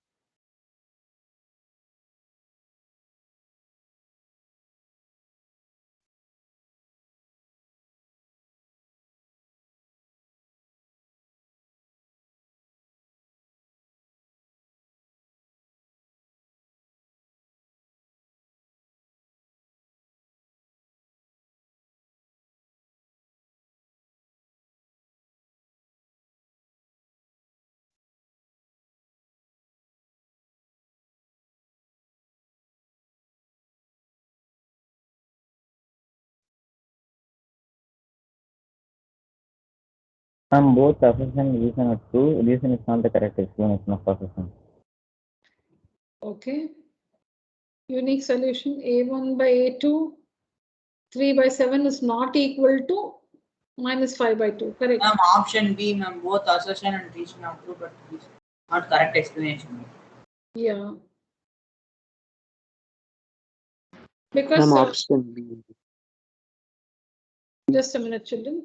Ma'am, both assertion and reason are true. Reason is not the correct explanation of assertion. Okay. Unique solution A1 by A2, 3 by 7 is not equal to minus 5 by 2, correct? Ma'am, option B, ma'am, both assertion and reason are true, but it is not correct explanation. Yeah. Because Ma'am, option B. just a minute, children.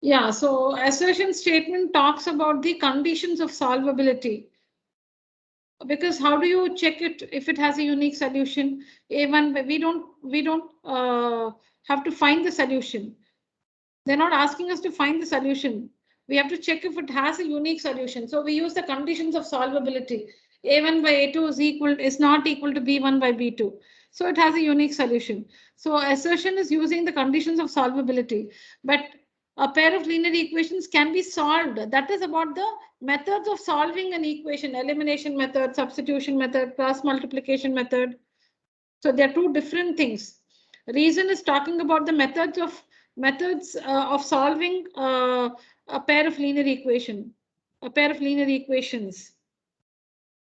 Yeah, so assertion statement talks about the conditions of solvability. Because how do you check it if it has a unique solution? A1, we don't have to find the solution. They're not asking us to find the solution. We have to check if it has a unique solution. So we use the conditions of solvability. A1 by A2 is not equal to B1 by B2. So it has a unique solution. So assertion is using the conditions of solvability. But a pair of linear equations can be solved. That is about the methods of solving an equation: elimination method, substitution method, cross multiplication method. So they're two different things. Reason is talking about the methods of solving a pair of linear equations.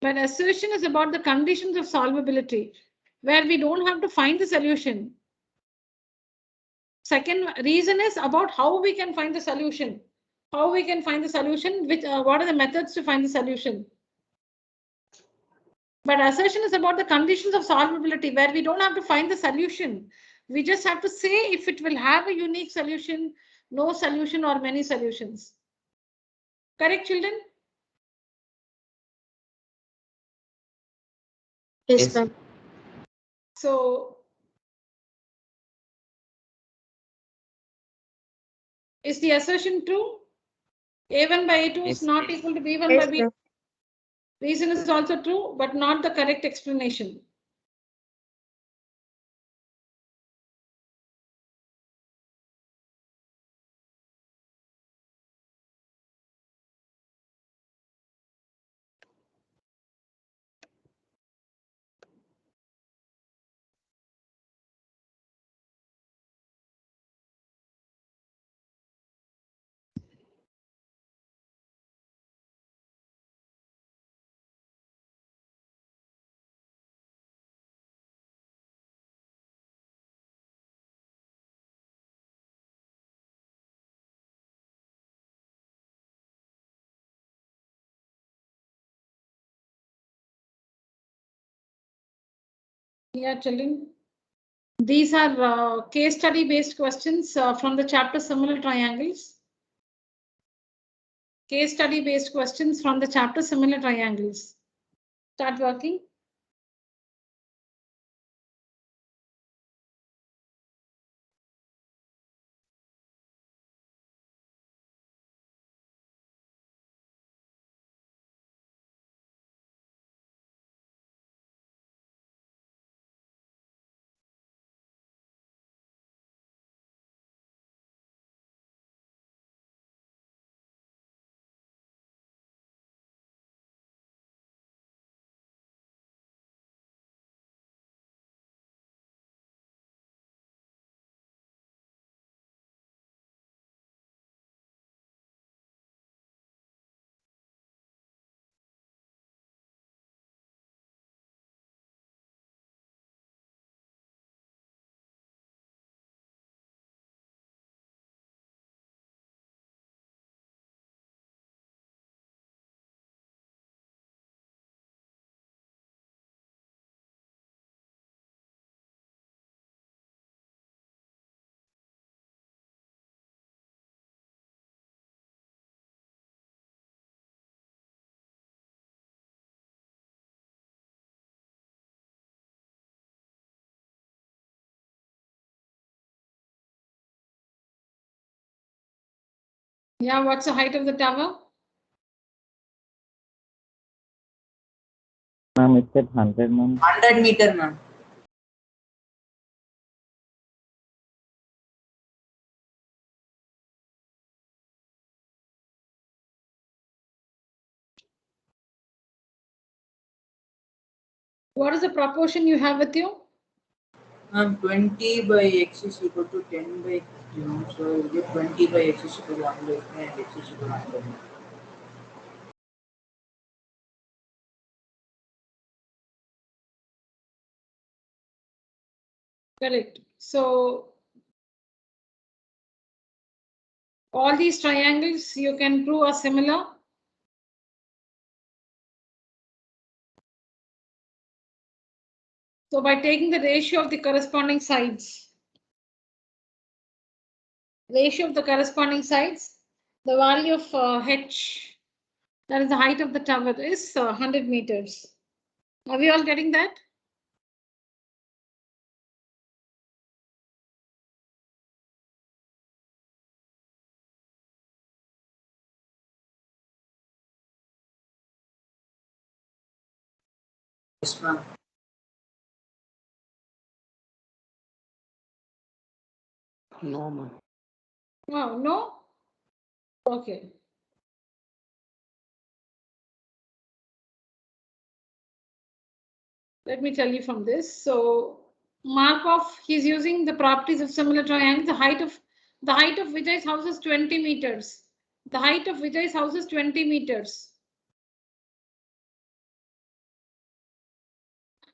But assertion is about the conditions of solvability, where we don't have to find the solution. Second reason is about how we can find the solution. How we can find the solution, what are the methods to find the solution. But assertion is about the conditions of solvability, where we don't have to find the solution. We just have to say if it will have a unique solution, no solution, or many solutions. Correct, children? Yes, ma'am. So, is the assertion true? A1 by A2 is Yes. not equal to B1 Yes, by B2. ma'am. Reason is also true, but not the correct explanation. Yeah, children. These are case study based questions from the chapter Similar Triangles. Case study based questions from the chapter Similar Triangles. Start working. Yeah, what's the height of the tower? Ma'am, it's at 100, ma'am. 100 meter, ma'am. What is the proportion you have with you? 20 by x is equal to 10 by 15. So you get 20 by x is equal to 1 by 10 and x is equal to 1 by 10. Correct. So all these triangles you can prove are similar. So by taking the ratio of the corresponding sides, the value of h, that is the height of the tower, is 100 meters. Are we all getting that? Yes, ma'am. No, ma'am. Oh, no? Okay. Let me tell you from this. So Markov, he's using the properties of similar triangles. The height of Vijay's house is 20 meters. The height of Vijay's house is 20 meters.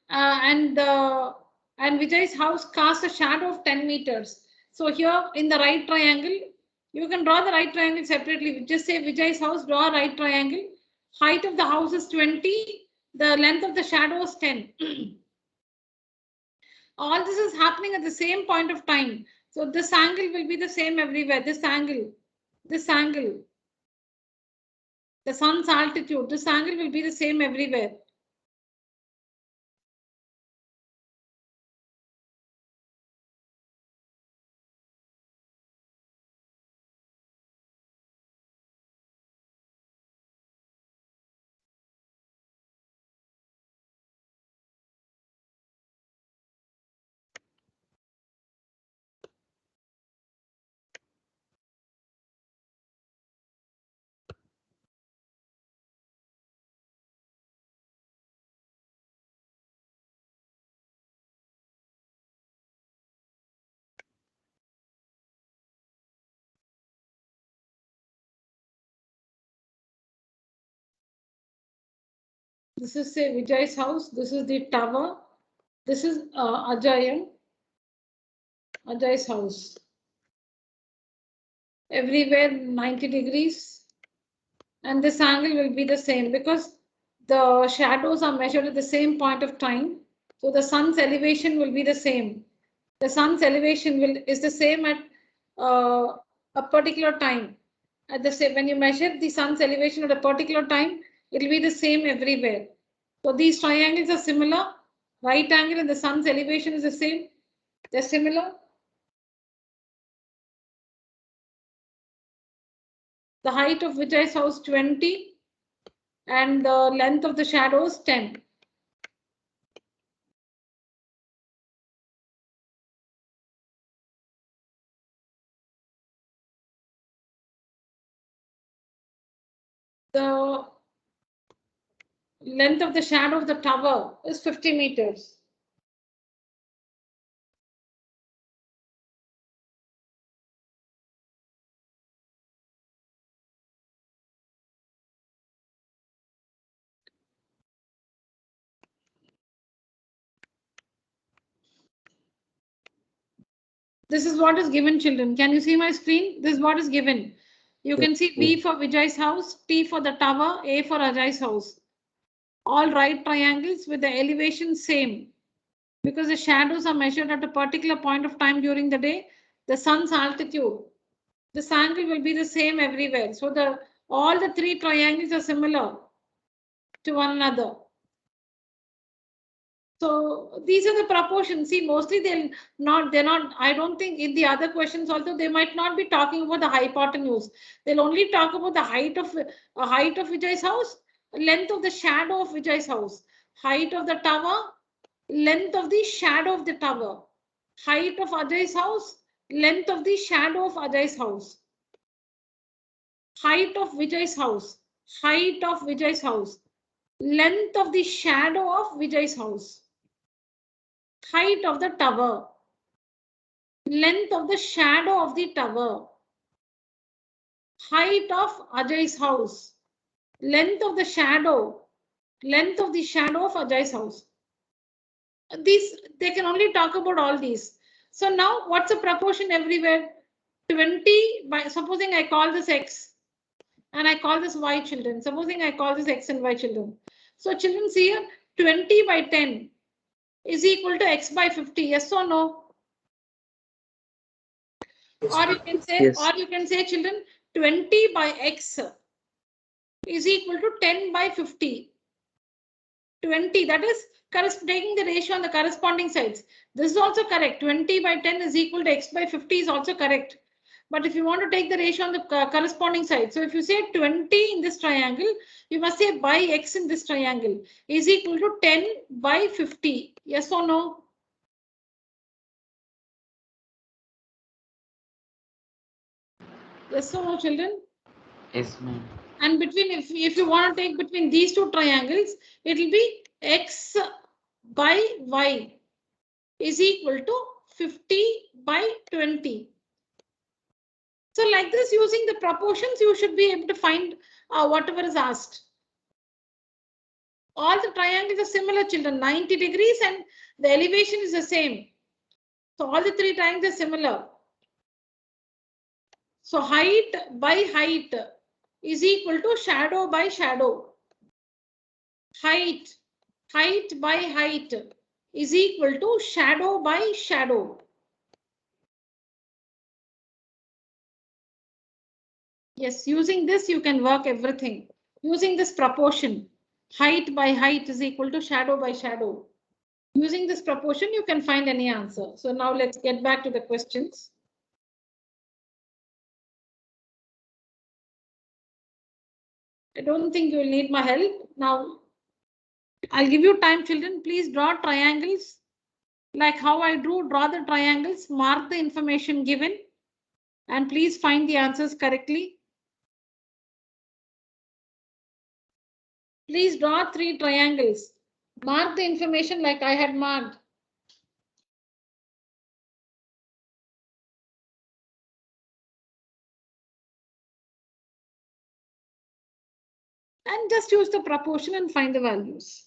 And Vijay's house casts a shadow of 10 meters. So here in the right triangle, you can draw the right triangle separately. Just say Vijay's house, draw a right triangle. Height of the house is 20. The length of the shadow is 10. All this is happening at the same point of time. So this angle will be the same everywhere. This angle, the sun's altitude, this angle will be the same everywhere. This is say Vijay's house. This is the tower. This is Ajay's house. Everywhere 90 degrees. And this angle will be the same because the shadows are measured at the same point of time. So the sun's elevation will be the same. The sun's elevation is the same at a particular time. At the same, when you measure the sun's elevation at a particular time, it will be the same everywhere. So these triangles are similar. Right angle and the sun's elevation is the same. They're similar. The height of Vijay's house 20 and the length of the shadows 10. The length of the shadow of the tower is 50 meters. This is what is given, children. Can you see my screen? This is what is given. You can see V for Vijay's house, T for the tower, A for Ajay's house. All right triangles with the elevation same. Because the shadows are measured at a particular point of time during the day, the sun's altitude, this angle will be the same everywhere. So all the three triangles are similar to one another. So these are the proportions. See, mostly they're not, I don't think in the other questions also, they might not be talking about the hypotenuse. They'll only talk about the height of Vijay's house, length of the shadow of Vijay's house, height of the tower, length of the shadow of the tower, height of Ajay's house, length of the shadow of Ajay's house, height of Vijay's house, height of Vijay's house, length of the shadow of Vijay's house, height of the tower, length of the shadow of the tower, height of Ajay's house, length of the shadow of Ajay's house. They can only talk about all these. So now what's the proportion everywhere? 20 by, supposing I call this X and I call this Y, children. Supposing I call this X and Y, children. So children, see here, 20 by 10 is equal to X by 50. Yes or no? Or you can say, yes. Children, 20 by X is equal to 10 by 50. 20, that is taking the ratio on the corresponding sides. This is also correct. 20 by 10 is equal to X by 50 is also correct. But if you want to take the ratio on the corresponding side, so if you say 20 in this triangle, you must say by X in this triangle is equal to 10 by 50. Yes or no? Yes or no, children? Yes, ma'am. And between, if you want to take between these two triangles, it will be X by Y is equal to 50 by 20. So like this, using the proportions, you should be able to find whatever is asked. All the triangles are similar, children, 90 degrees and the elevation is the same. So all the three triangles are similar. So height by height is equal to shadow by shadow. Height by height is equal to shadow by shadow. Yes, using this you can work everything. Using this proportion, height by height is equal to shadow by shadow. Using this proportion, you can find any answer. So now let's get back to the questions. I don't think you will need my help. Now, I'll give you time, children. Please draw triangles. Like how I drew, draw the triangles, mark the information given, and please find the answers correctly. Please draw 3 triangles. Mark the information like I had marked. And just use the proportion and find the values.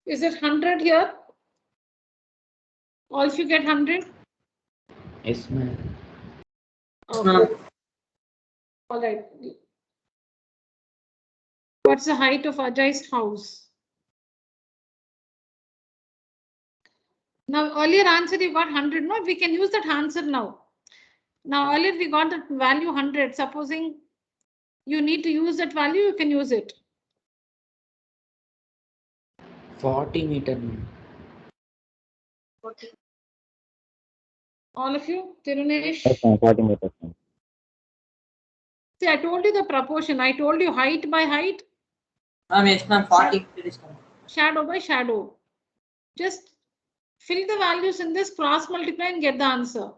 Is it 100 here? All of you get 100? Yes, ma'am. Okay. All right. What's the height of Ajay's house? Now, earlier answer you got 100. No, we can use that answer now. Now, earlier we got that value 100. Supposing you need to use that value, you can use it. 40 meter, ma'am. 40. All of you, Tirunesh. Yes, ma'am. 40 meters. Ma'am. See, I told you the proportion. I told you height by height, Yes, ma'am. 40 meters. shadow by shadow. Just fill the values in this, cross multiply and get the answer.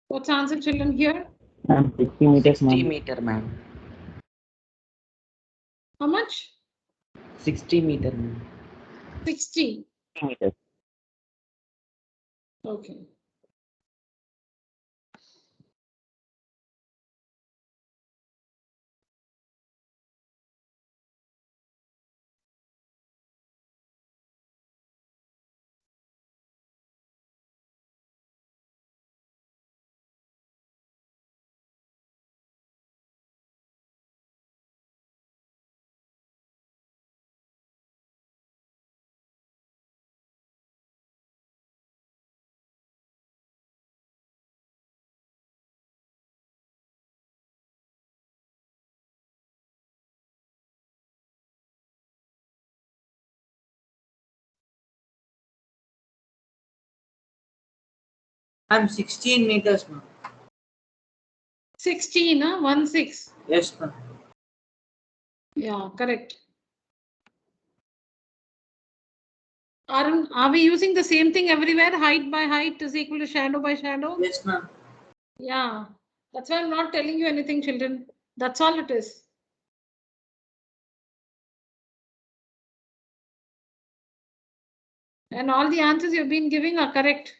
What's the answer, children, here? Ma'am, 60 meters, 60 ma'am. meter, ma'am. How much? 60 meter, ma'am. 60. 60 meters. Okay. I'm 16 meters, ma'am. 16, 16. Yes, ma'am. Yeah, correct. Are we using the same thing everywhere? Height by height is equal to shadow by shadow? Yes, ma'am. Yeah, that's why I'm not telling you anything, children. That's all it is. And all the answers you've been giving are correct.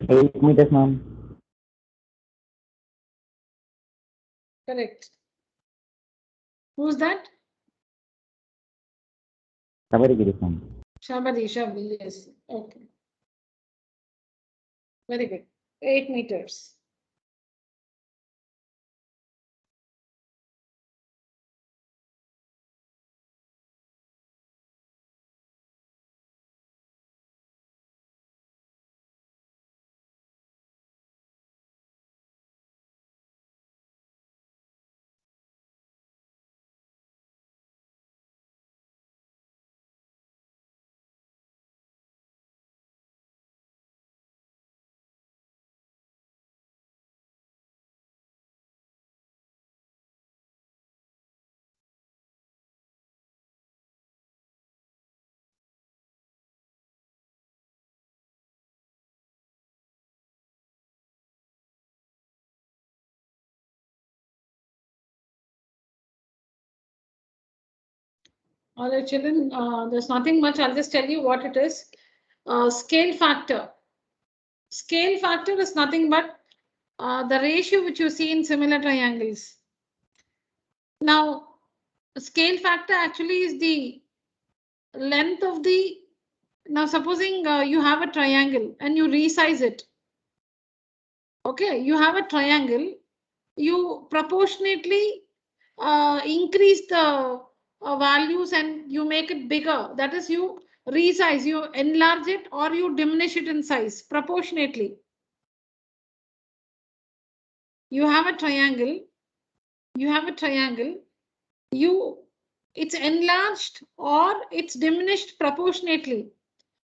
Eight meters, ma'am. Correct. Who's that? Sabarigiri, ma'am. Shabadi, yes. Okay. Very good. 8 meters. All right, children, there's nothing much. I'll just tell you what it is. Scale factor. Scale factor is nothing but the ratio which you see in similar triangles. Now, scale factor actually is the length of the. Now, supposing you have a triangle and you resize it. Okay, you have a triangle. You proportionately increase the values and you make it bigger. That is, you resize, you enlarge it or you diminish it in size proportionately. You have a triangle. It's enlarged or it's diminished proportionately.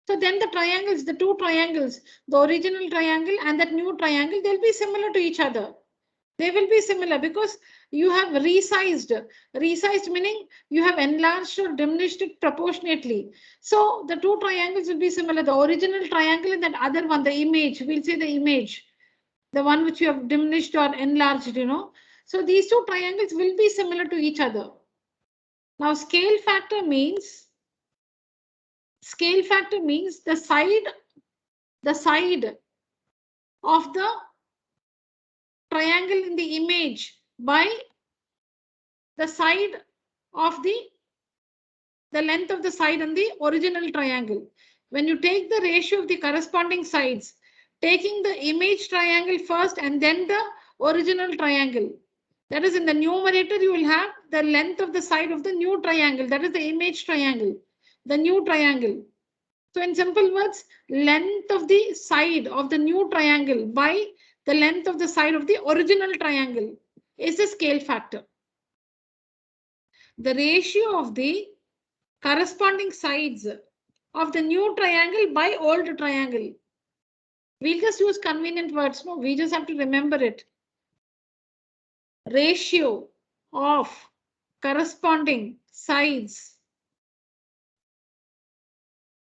So then the two triangles, the original triangle and that new triangle, they'll be similar to each other. They will be similar because you have resized. Resized meaning you have enlarged or diminished it proportionately. So the two triangles will be similar. The original triangle and that other one, the image, we'll say the image, the one which you have diminished or enlarged, So these two triangles will be similar to each other. Now scale factor means the side of the triangle in the image by the side of the length of the side on the original triangle. When you take the ratio of the corresponding sides, taking the image triangle first and then the original triangle. That is, in the numerator, you will have the length of the side of the new triangle. That is the image triangle, the new triangle. So in simple words, length of the side of the new triangle by the length of the side of the original triangle is the scale factor. The ratio of the corresponding sides of the new triangle by old triangle. We'll just use convenient words. No, we just have to remember it. Ratio of corresponding sides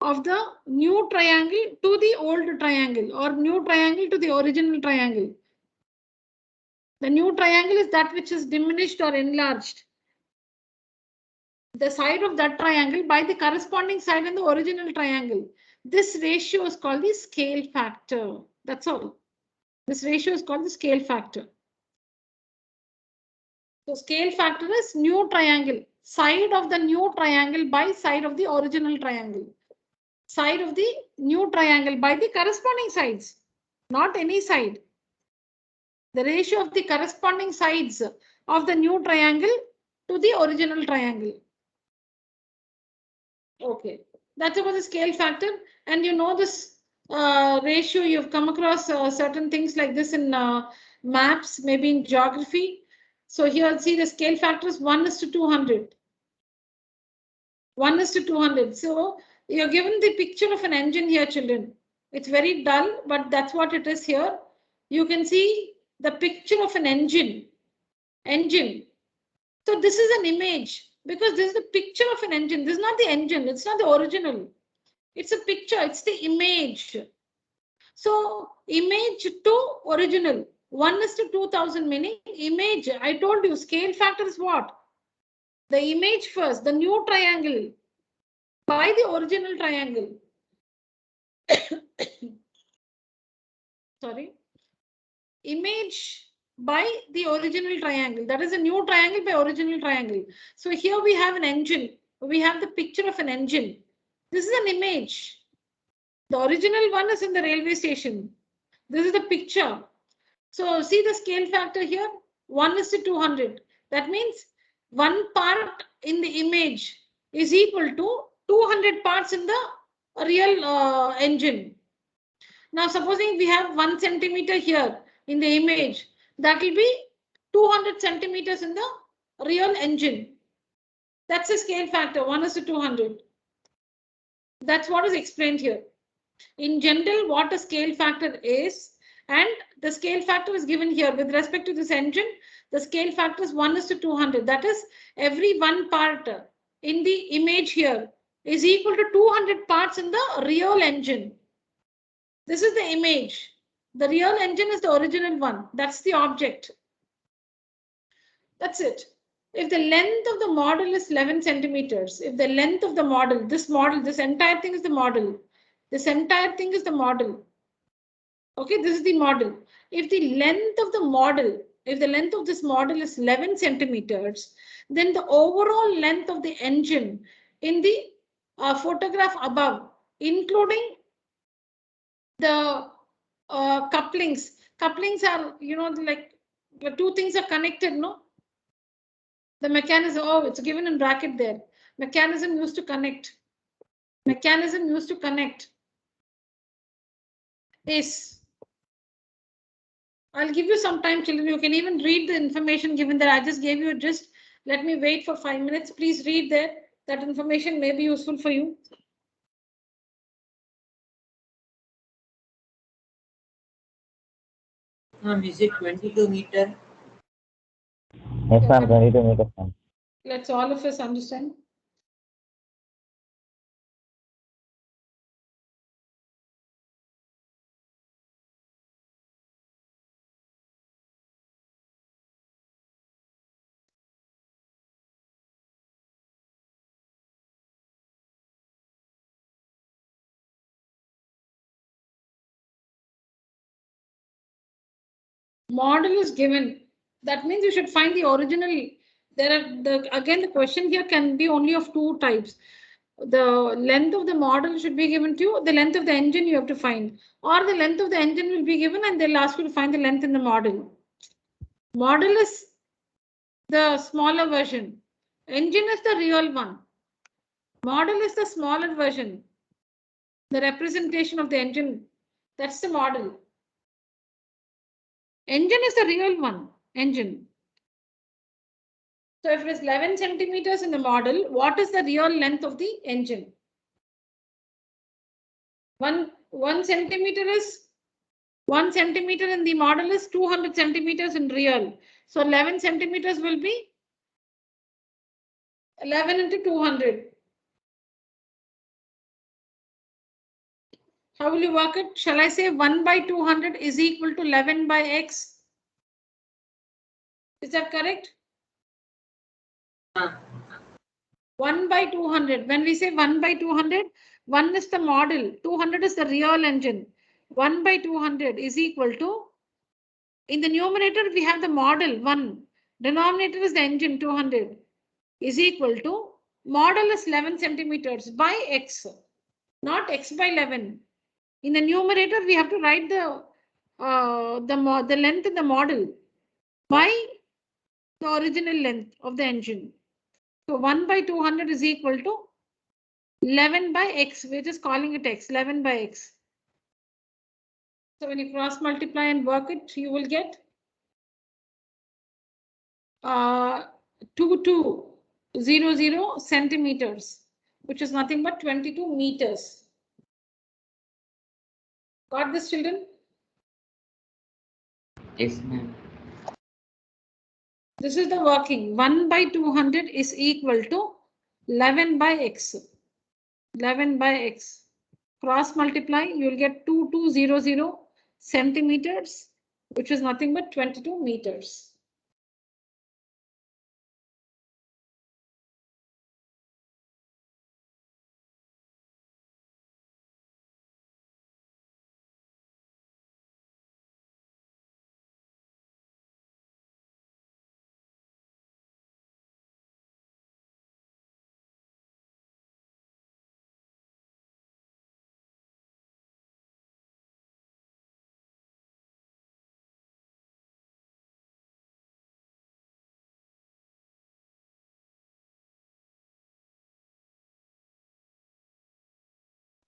of the new triangle to the old triangle or new triangle to the original triangle. The new triangle is that which is diminished or enlarged. The side of that triangle by the corresponding side in the original triangle. This ratio is called the scale factor. That's all. This ratio is called the scale factor. So scale factor is new triangle side of the new triangle by side of the original triangle. Side of the new triangle by the corresponding sides, not any side. The ratio of the corresponding sides of the new triangle to the original triangle. Okay, that's about the scale factor. And you know this ratio, you've come across certain things like this in maps, maybe in geography. So here, see the scale factor is 1:200. 1:200. So you're given the picture of an engine here, children. It's very dull, but that's what it is here. You can see the picture of an engine. So this is an image because this is the picture of an engine. This is not the engine. It's not the original. It's a picture. It's the image. So image to original. 1:2000 meaning image. I told you scale factor is what? The image first, the new triangle by the original triangle. Sorry. Image by the original triangle. That is a new triangle by original triangle. So here we have an engine. We have the picture of an engine. This is an image. The original one is in the railway station. This is the picture. So see the scale factor here, 1:200. That means one part in the image is equal to 200 parts in the real engine. Now supposing we have 1 centimeter here in the image, that will be 200 centimeters in the real engine. That's a scale factor, 1:200. That's what is explained here. In general, what a scale factor is, and the scale factor is given here with respect to this engine. The scale factor is 1:200. That is, every one part in the image here is equal to 200 parts in the real engine. This is the image. The real engine is the original one. That's the object. That's it. If the length of the model is 11 centimeters, if the length of the model, this entire thing is the model. This entire thing is the model. Okay, this is the model. If the length of the model, if the length of this model is 11 centimeters, then the overall length of the engine in the photograph above, including the couplings. Couplings are, you know, like the two things are connected, no? The mechanism, oh, it's given in bracket there. Mechanism used to connect. Mechanism used to connect is. I'll give you some time, children. You can even read the information given there. I just gave you just. Let me wait for 5 minutes. Please read there. That information may be useful for you. Is it 22 meter? Yes, ma'am, 22 meters, ma'am. Let's all of us understand. Model is given. That means you should find the original. Again, the question here can be only of two types. The length of the model should be given to you. The length of the engine you have to find, or the length of the engine will be given and they'll ask you to find the length in the model. Model is the smaller version. Engine is the real one. Model is the smaller version. The representation of the engine. That's the model. Engine is the real one. Engine. So if it is 11 centimeters in the model, what is the real length of the engine? One centimeter is 1 centimeter in the model is 200 centimeters in real. So 11 centimeters will be 11 into 200. How will you work it? Shall I say 1/200 is equal to 11 by x? Is that correct? 1/200. When we say 1/200, 1 is the model, 200 is the real engine. 1/200 is equal to, in the numerator we have the model 1, denominator is the engine 200. is equal to modulus 11 centimeters by x, not x by 11. In the numerator, we have to write the length in the model by the original length of the engine. So 1 by 200 is equal to 11 by x. We're just calling it x, 11 by x. So when you cross multiply and work it, you will get 2200 centimeters, which is nothing but 22 meters. Got this, children? Yes, ma'am. This is the working. 1 by 200 is equal to 11 by x. 11 by x. Cross multiply, you will get 2200 centimeters, which is nothing but 22 meters.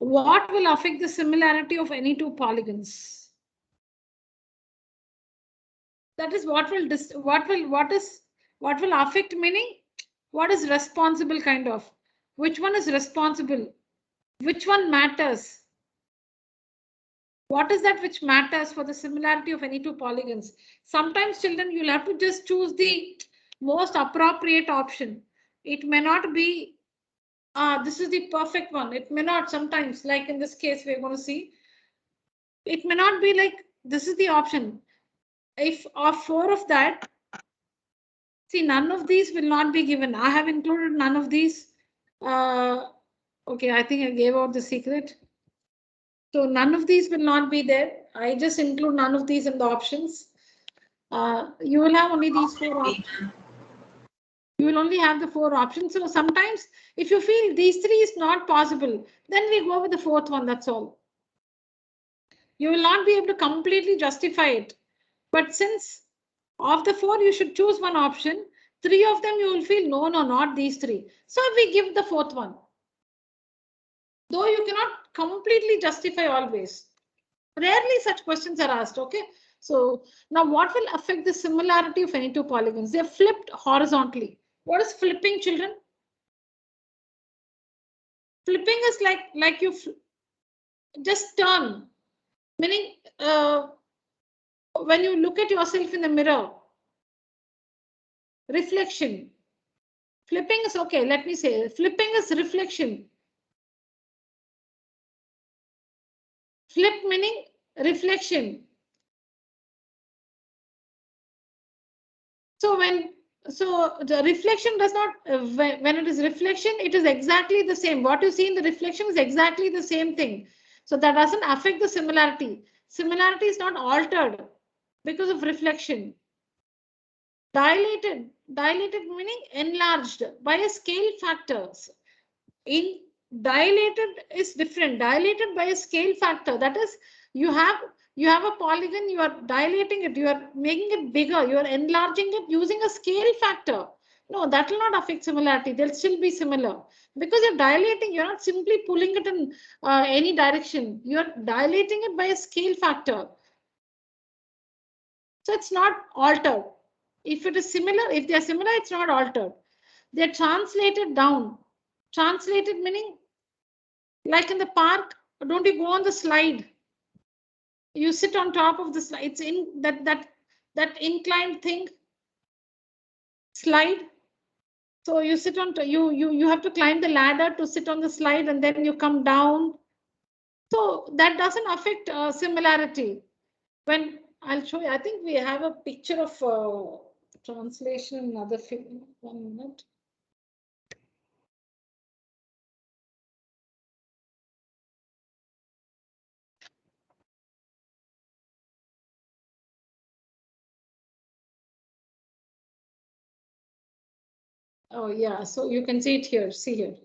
What will affect the similarity of any two polygons? That is what will affect, meaning what is responsible kind of, which one is responsible, which one matters, what is that which matters for the similarity of any two polygons. Sometimes, children, you'll have to just choose the most appropriate option. It may not be this is the perfect one. It may not. Sometimes, like in this case, we're going to see, it may not be like this is the option. If of 4 of that, see, none of these will not be given. I have included none of these. Okay, I think I gave out the secret. So none of these will not be there. I just include none of these in the options. You will have only these 4 options. You will only have the 4 options. So sometimes if you feel these 3 is not possible, then we go with the 4th one. That's all. You will not be able to completely justify it. But since of the 4, you should choose one option. 3 of them you will feel no, not these 3. So we give the 4th one. Though you cannot completely justify always. Rarely such questions are asked, okay? So now what will affect the similarity of any two polygons? They're flipped horizontally. What is flipping, children? Flipping is like you just turn, meaning when you look at yourself in the mirror, reflection. Flipping is okay, let me say, flipping is reflection. Flip meaning reflection. So the reflection does not, when it is reflection, it is exactly the same. What you see in the reflection is exactly the same thing. So that doesn't affect the similarity. Similarity is not altered because of reflection. Dilated meaning enlarged by a scale factors. In dilated is different. Dilated by a scale factor. That is, you have a polygon, you are dilating it, you are making it bigger, you are enlarging it using a scale factor. No, that will not affect similarity. They'll still be similar because you're dilating. You're not simply pulling it in any direction. You're dilating it by a scale factor. So it's not altered. If it is similar, if they are similar, it's not altered. They're translated down. Translated meaning, like in the park, don't you go on the slide? You sit on top of the slide. It's in that inclined thing. Slide. So you sit on you have to climb the ladder to sit on the slide, and then you come down. So that doesn't affect similarity. When I'll show you, I think we have a picture of translation in another film. 1 minute. Oh, yeah. So you can see it here. See here.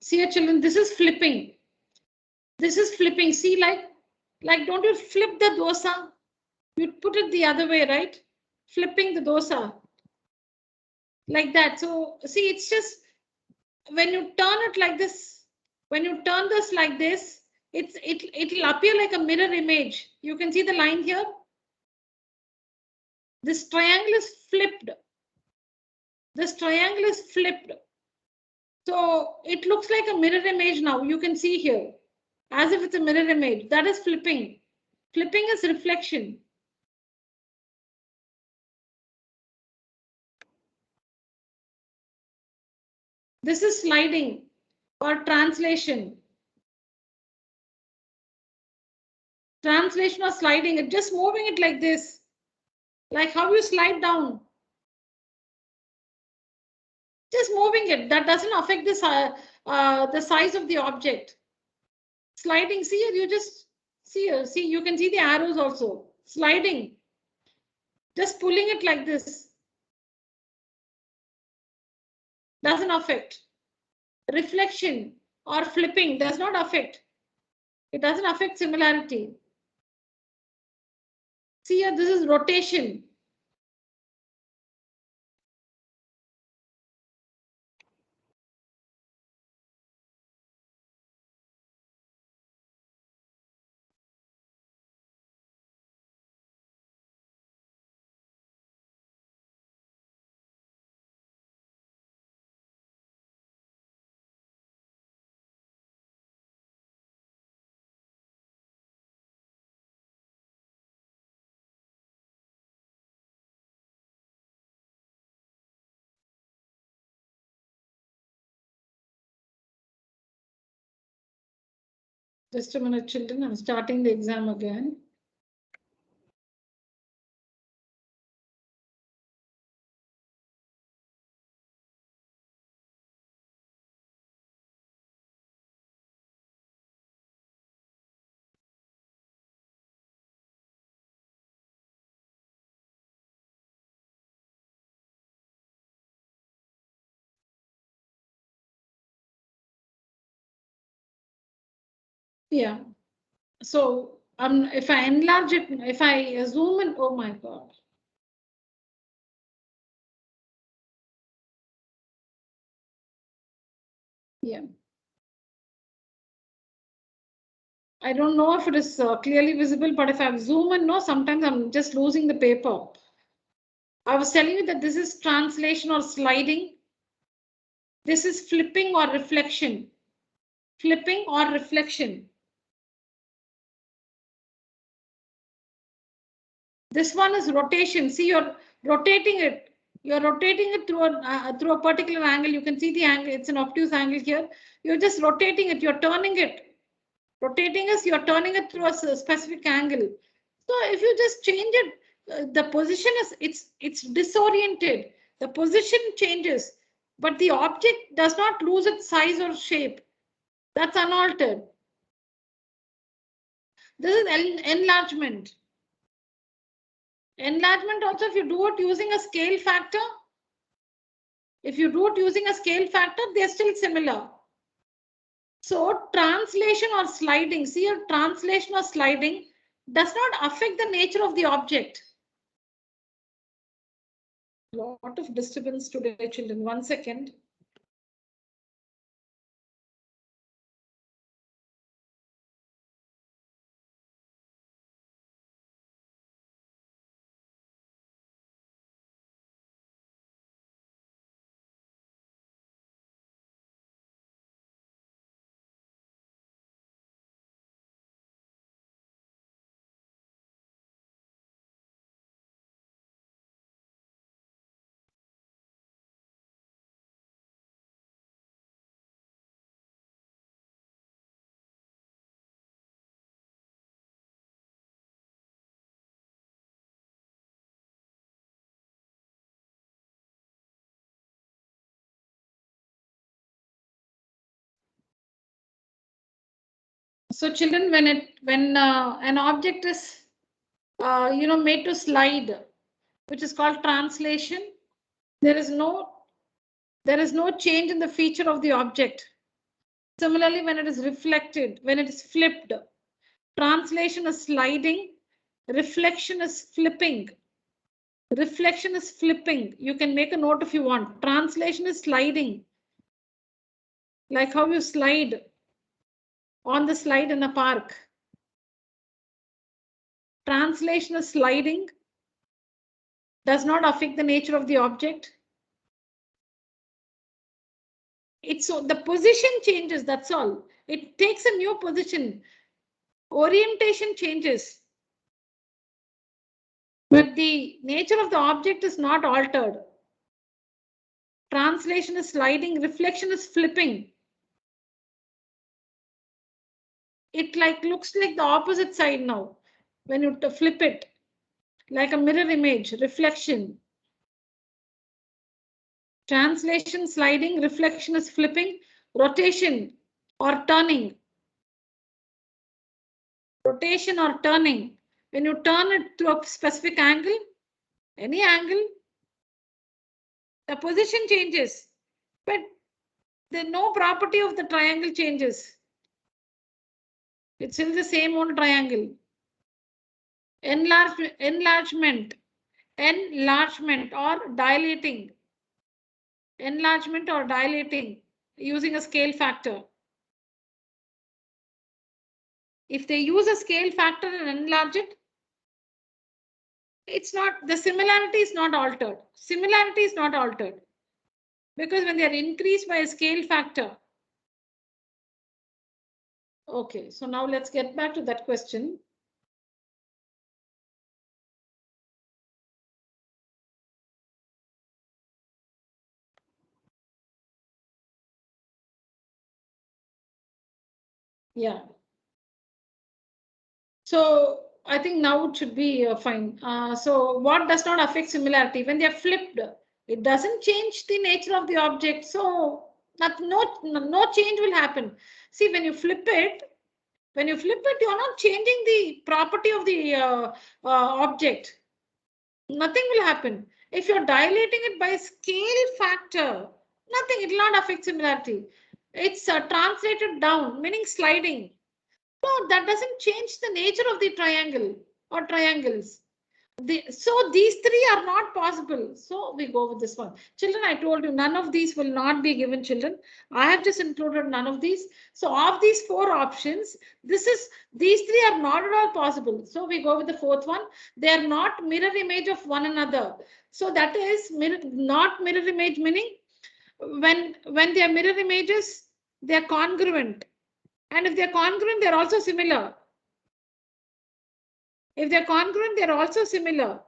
See here, children, this is flipping. This is flipping. See, like, don't you flip the dosa? You put it the other way, right? Flipping the dosa. Like that. So see, it's just when you turn it like this, when you turn this like this, it'll appear like a mirror image. You can see the line here. This triangle is flipped. This triangle is flipped. So it looks like a mirror image now. You can see here, as if it's a mirror image. That is flipping. Flipping is reflection. This is sliding or translation. Translation or sliding, it's just moving it like this. Like how you slide down. Just moving it. That doesn't affect the size of the object. Sliding, see here, you just see here. See, you can see the arrows also. Sliding. Just pulling it like this. Doesn't affect. Reflection or flipping does not affect. It doesn't affect similarity. See here, this is rotation. Just a minute, children. I'm starting the exam again. Yeah. So if I enlarge it, if I zoom in, oh my God. Yeah. I don't know if it is clearly visible, but if I zoom in, no, sometimes I'm just losing the paper. I was telling you that this is translation or sliding. This is flipping or reflection. Flipping or reflection. This one is rotation. See, you're rotating it. You're rotating it through a particular angle. You can see the angle. It's an obtuse angle here. You're just rotating it. You're turning it. Rotating is you're turning it through a specific angle. So if you just change it, the position is it's disoriented. The position changes, but the object does not lose its size or shape. That's unaltered. This is enlargement. Enlargement also, if you do it using a scale factor, they're still similar. So translation or sliding, see, a translation or sliding does not affect the nature of the object. Lot of disturbance today, children. 1 second. So children, when an object is made to slide, which is called translation, there is no change in the feature of the object. Similarly, when it is reflected, when it is flipped, translation is sliding, reflection is flipping. Reflection is flipping. You can make a note if you want. Translation is sliding. Like how you slide on the slide in a park. Translation is sliding. Does not affect the nature of the object. It's so the position changes, that's all. It takes a new position. Orientation changes. But the nature of the object is not altered. Translation is sliding, reflection is flipping. It looks like the opposite side now. When you flip it, like a mirror image, reflection. Translation sliding, reflection is flipping, rotation or turning. Rotation or turning. When you turn it to a specific angle, any angle, the position changes, but the no property of the triangle changes. It's still the same old triangle. Enlargement or dilating. Enlargement or dilating using a scale factor. If they use a scale factor and enlarge it, it's not, the similarity is not altered. Similarity is not altered because when they are increased by a scale factor. Okay, so now let's get back to that question. Yeah. So I think now it should be fine. So what does not affect similarity? When they are flipped, it doesn't change the nature of the object. So no change will happen. See, when you flip it, you're not changing the property of the object. Nothing will happen. If you're dilating it by scale factor, nothing, it will not affect similarity. It's translated down, meaning sliding. No, that doesn't change the nature of the triangle or triangles. So these three are not possible. So we go with this one. Children, I told you none of these will not be given, children. I have just included none of these. So of these four options, these three are not at all possible. So we go with the fourth one. They are not mirror image of one another. So that is not mirror image, meaning when they are mirror images, they are congruent. And if they're congruent, they're also similar. If they're congruent, they're also similar.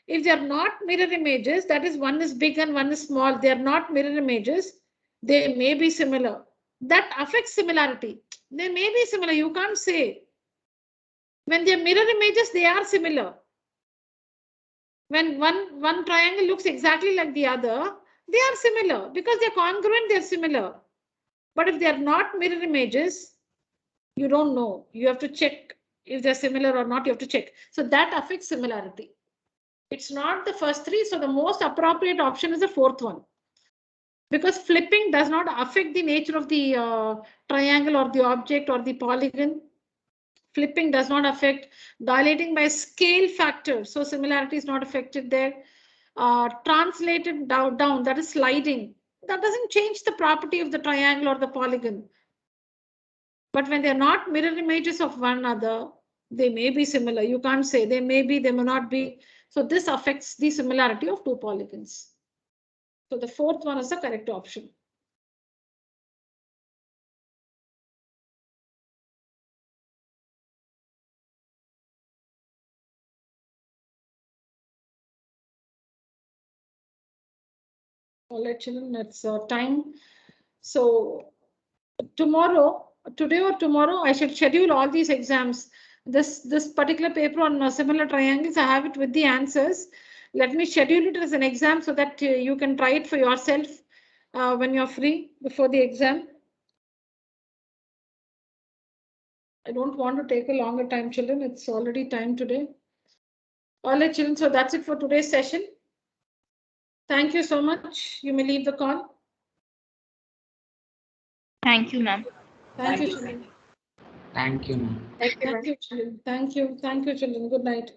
If they're not mirror images, that is one is big and one is small, they're not mirror images, they may be similar. That affects similarity. They may be similar, you can't say. When they're mirror images, they are similar. When one triangle looks exactly like the other, they are similar because they're congruent, they're similar. But if they're not mirror images, you don't know. You have to check if they're similar or not, you have to check. So that affects similarity. It's not the first three, so the most appropriate option is the fourth one. Because flipping does not affect the nature of the triangle or the object or the polygon. Flipping does not affect. Dilating by scale factor, so similarity is not affected there. Translated down, that is sliding. That doesn't change the property of the triangle or the polygon. But when they're not mirror images of one another, they may be similar. You can't say they may be, they may not be. So this affects the similarity of two polygons. So the fourth one is the correct option. All right, children, it's time. So today or tomorrow, I should schedule all these exams. This particular paper on similar triangles, I have it with the answers. Let me schedule it as an exam so that you can try it for yourself when you're free before the exam. I don't want to take a longer time, children. It's already time today. All right, children. So that's it for today's session. Thank you so much. You may leave the call. Thank you, ma'am. Thank you, Thank you. children. Thank you, ma'am. Thank you, ma'am. Thank you, children. Thank you. Thank you, children. Good night.